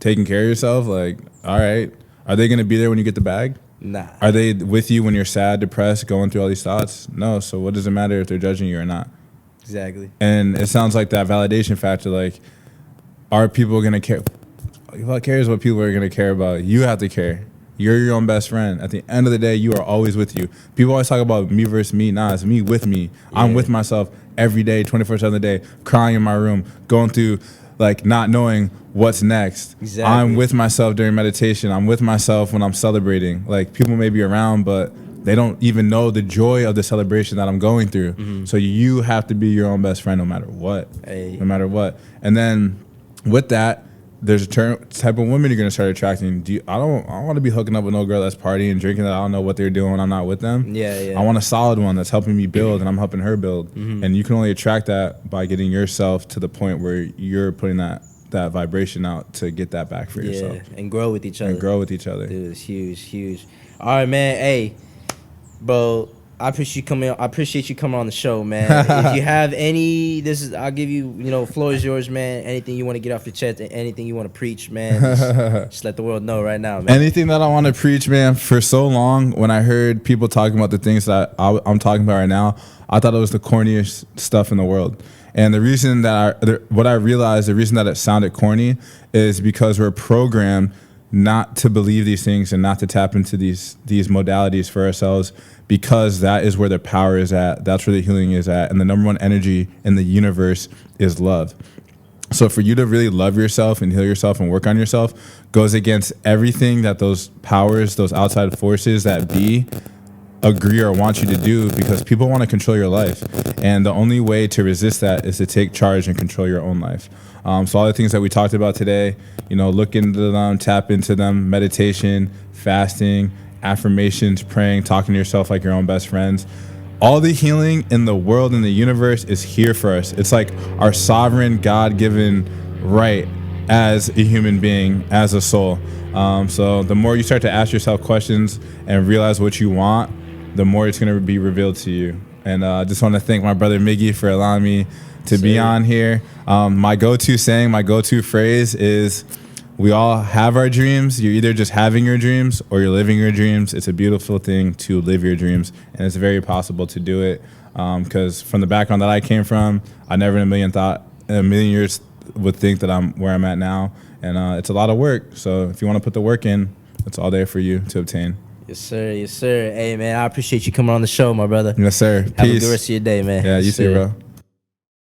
taking care of yourself. Like, all right, are they going to be there when you get the bag? Nah. Are they with you when you're sad, depressed, going through all these thoughts? No. So what does it matter if they're judging you or not? Exactly. And it sounds like that validation factor. Like, are people going to care? Who cares what people are going to care about? You have to care. You're your own best friend. At the end of the day, you are always with you. People always talk about me versus me. Nah, it's me with me. I'm with myself every day, 24/7 a day, crying in my room, going through like not knowing what's next. Exactly. I'm with myself during meditation. I'm with myself when I'm celebrating. Like, people may be around, but they don't even know the joy of the celebration that I'm going through. So you have to be your own best friend no matter what. No matter what. And then with that, there's a type of women you're gonna start attracting. I don't want to be hooking up with no girl that's partying and drinking that I don't know what they're doing. I'm not with them. I want a solid one that's helping me build and I'm helping her build. And you can only attract that by getting yourself to the point where you're putting that vibration out to get that back for yourself. And grow with each other. Dude, it's huge. All right, man. Hey, bro, I appreciate you coming on the show, man. If you have I'll give you, floor is yours, man. Anything you want to get off your chest, anything you want to preach, man, just let the world know right now, man. Anything that I want to preach, man. For so long, when I heard people talking about the things that I'm talking about right now, I thought it was the corniest stuff in the world. And the reason that what I realized, the reason that it sounded corny is because we're programmed not to believe these things and not to tap into these modalities for ourselves, because that is where the power is at. That's where the healing is at. And the number one energy in the universe is love. So for you to really love yourself and heal yourself and work on yourself goes against everything that those powers, those outside forces that agree or want you to do, because people want to control your life. And the only way to resist that is to take charge and control your own life. So all the things that we talked about today, look into them, tap into them, meditation, fasting, affirmations, praying, talking to yourself like your own best friends. All the healing in the world and the universe is here for us. It's like our sovereign, God-given right as a human being, as a soul. So the more you start to ask yourself questions and realize what you want, the more it's going to be revealed to you. And I just want to thank my brother Miggy for allowing me to be on here. My go-to phrase is, we all have our dreams. You're either just having your dreams or you're living your dreams. It's a beautiful thing to live your dreams, and it's very possible to do it. Because from the background that I came from, I never in a million years would think that I'm where I'm at now. And it's a lot of work. So if you want to put the work in, it's all there for you to obtain. Yes, sir. Yes, sir. Hey, man, I appreciate you coming on the show, my brother. Yes, sir. Have a good rest of your day, man. Yeah, you too, bro.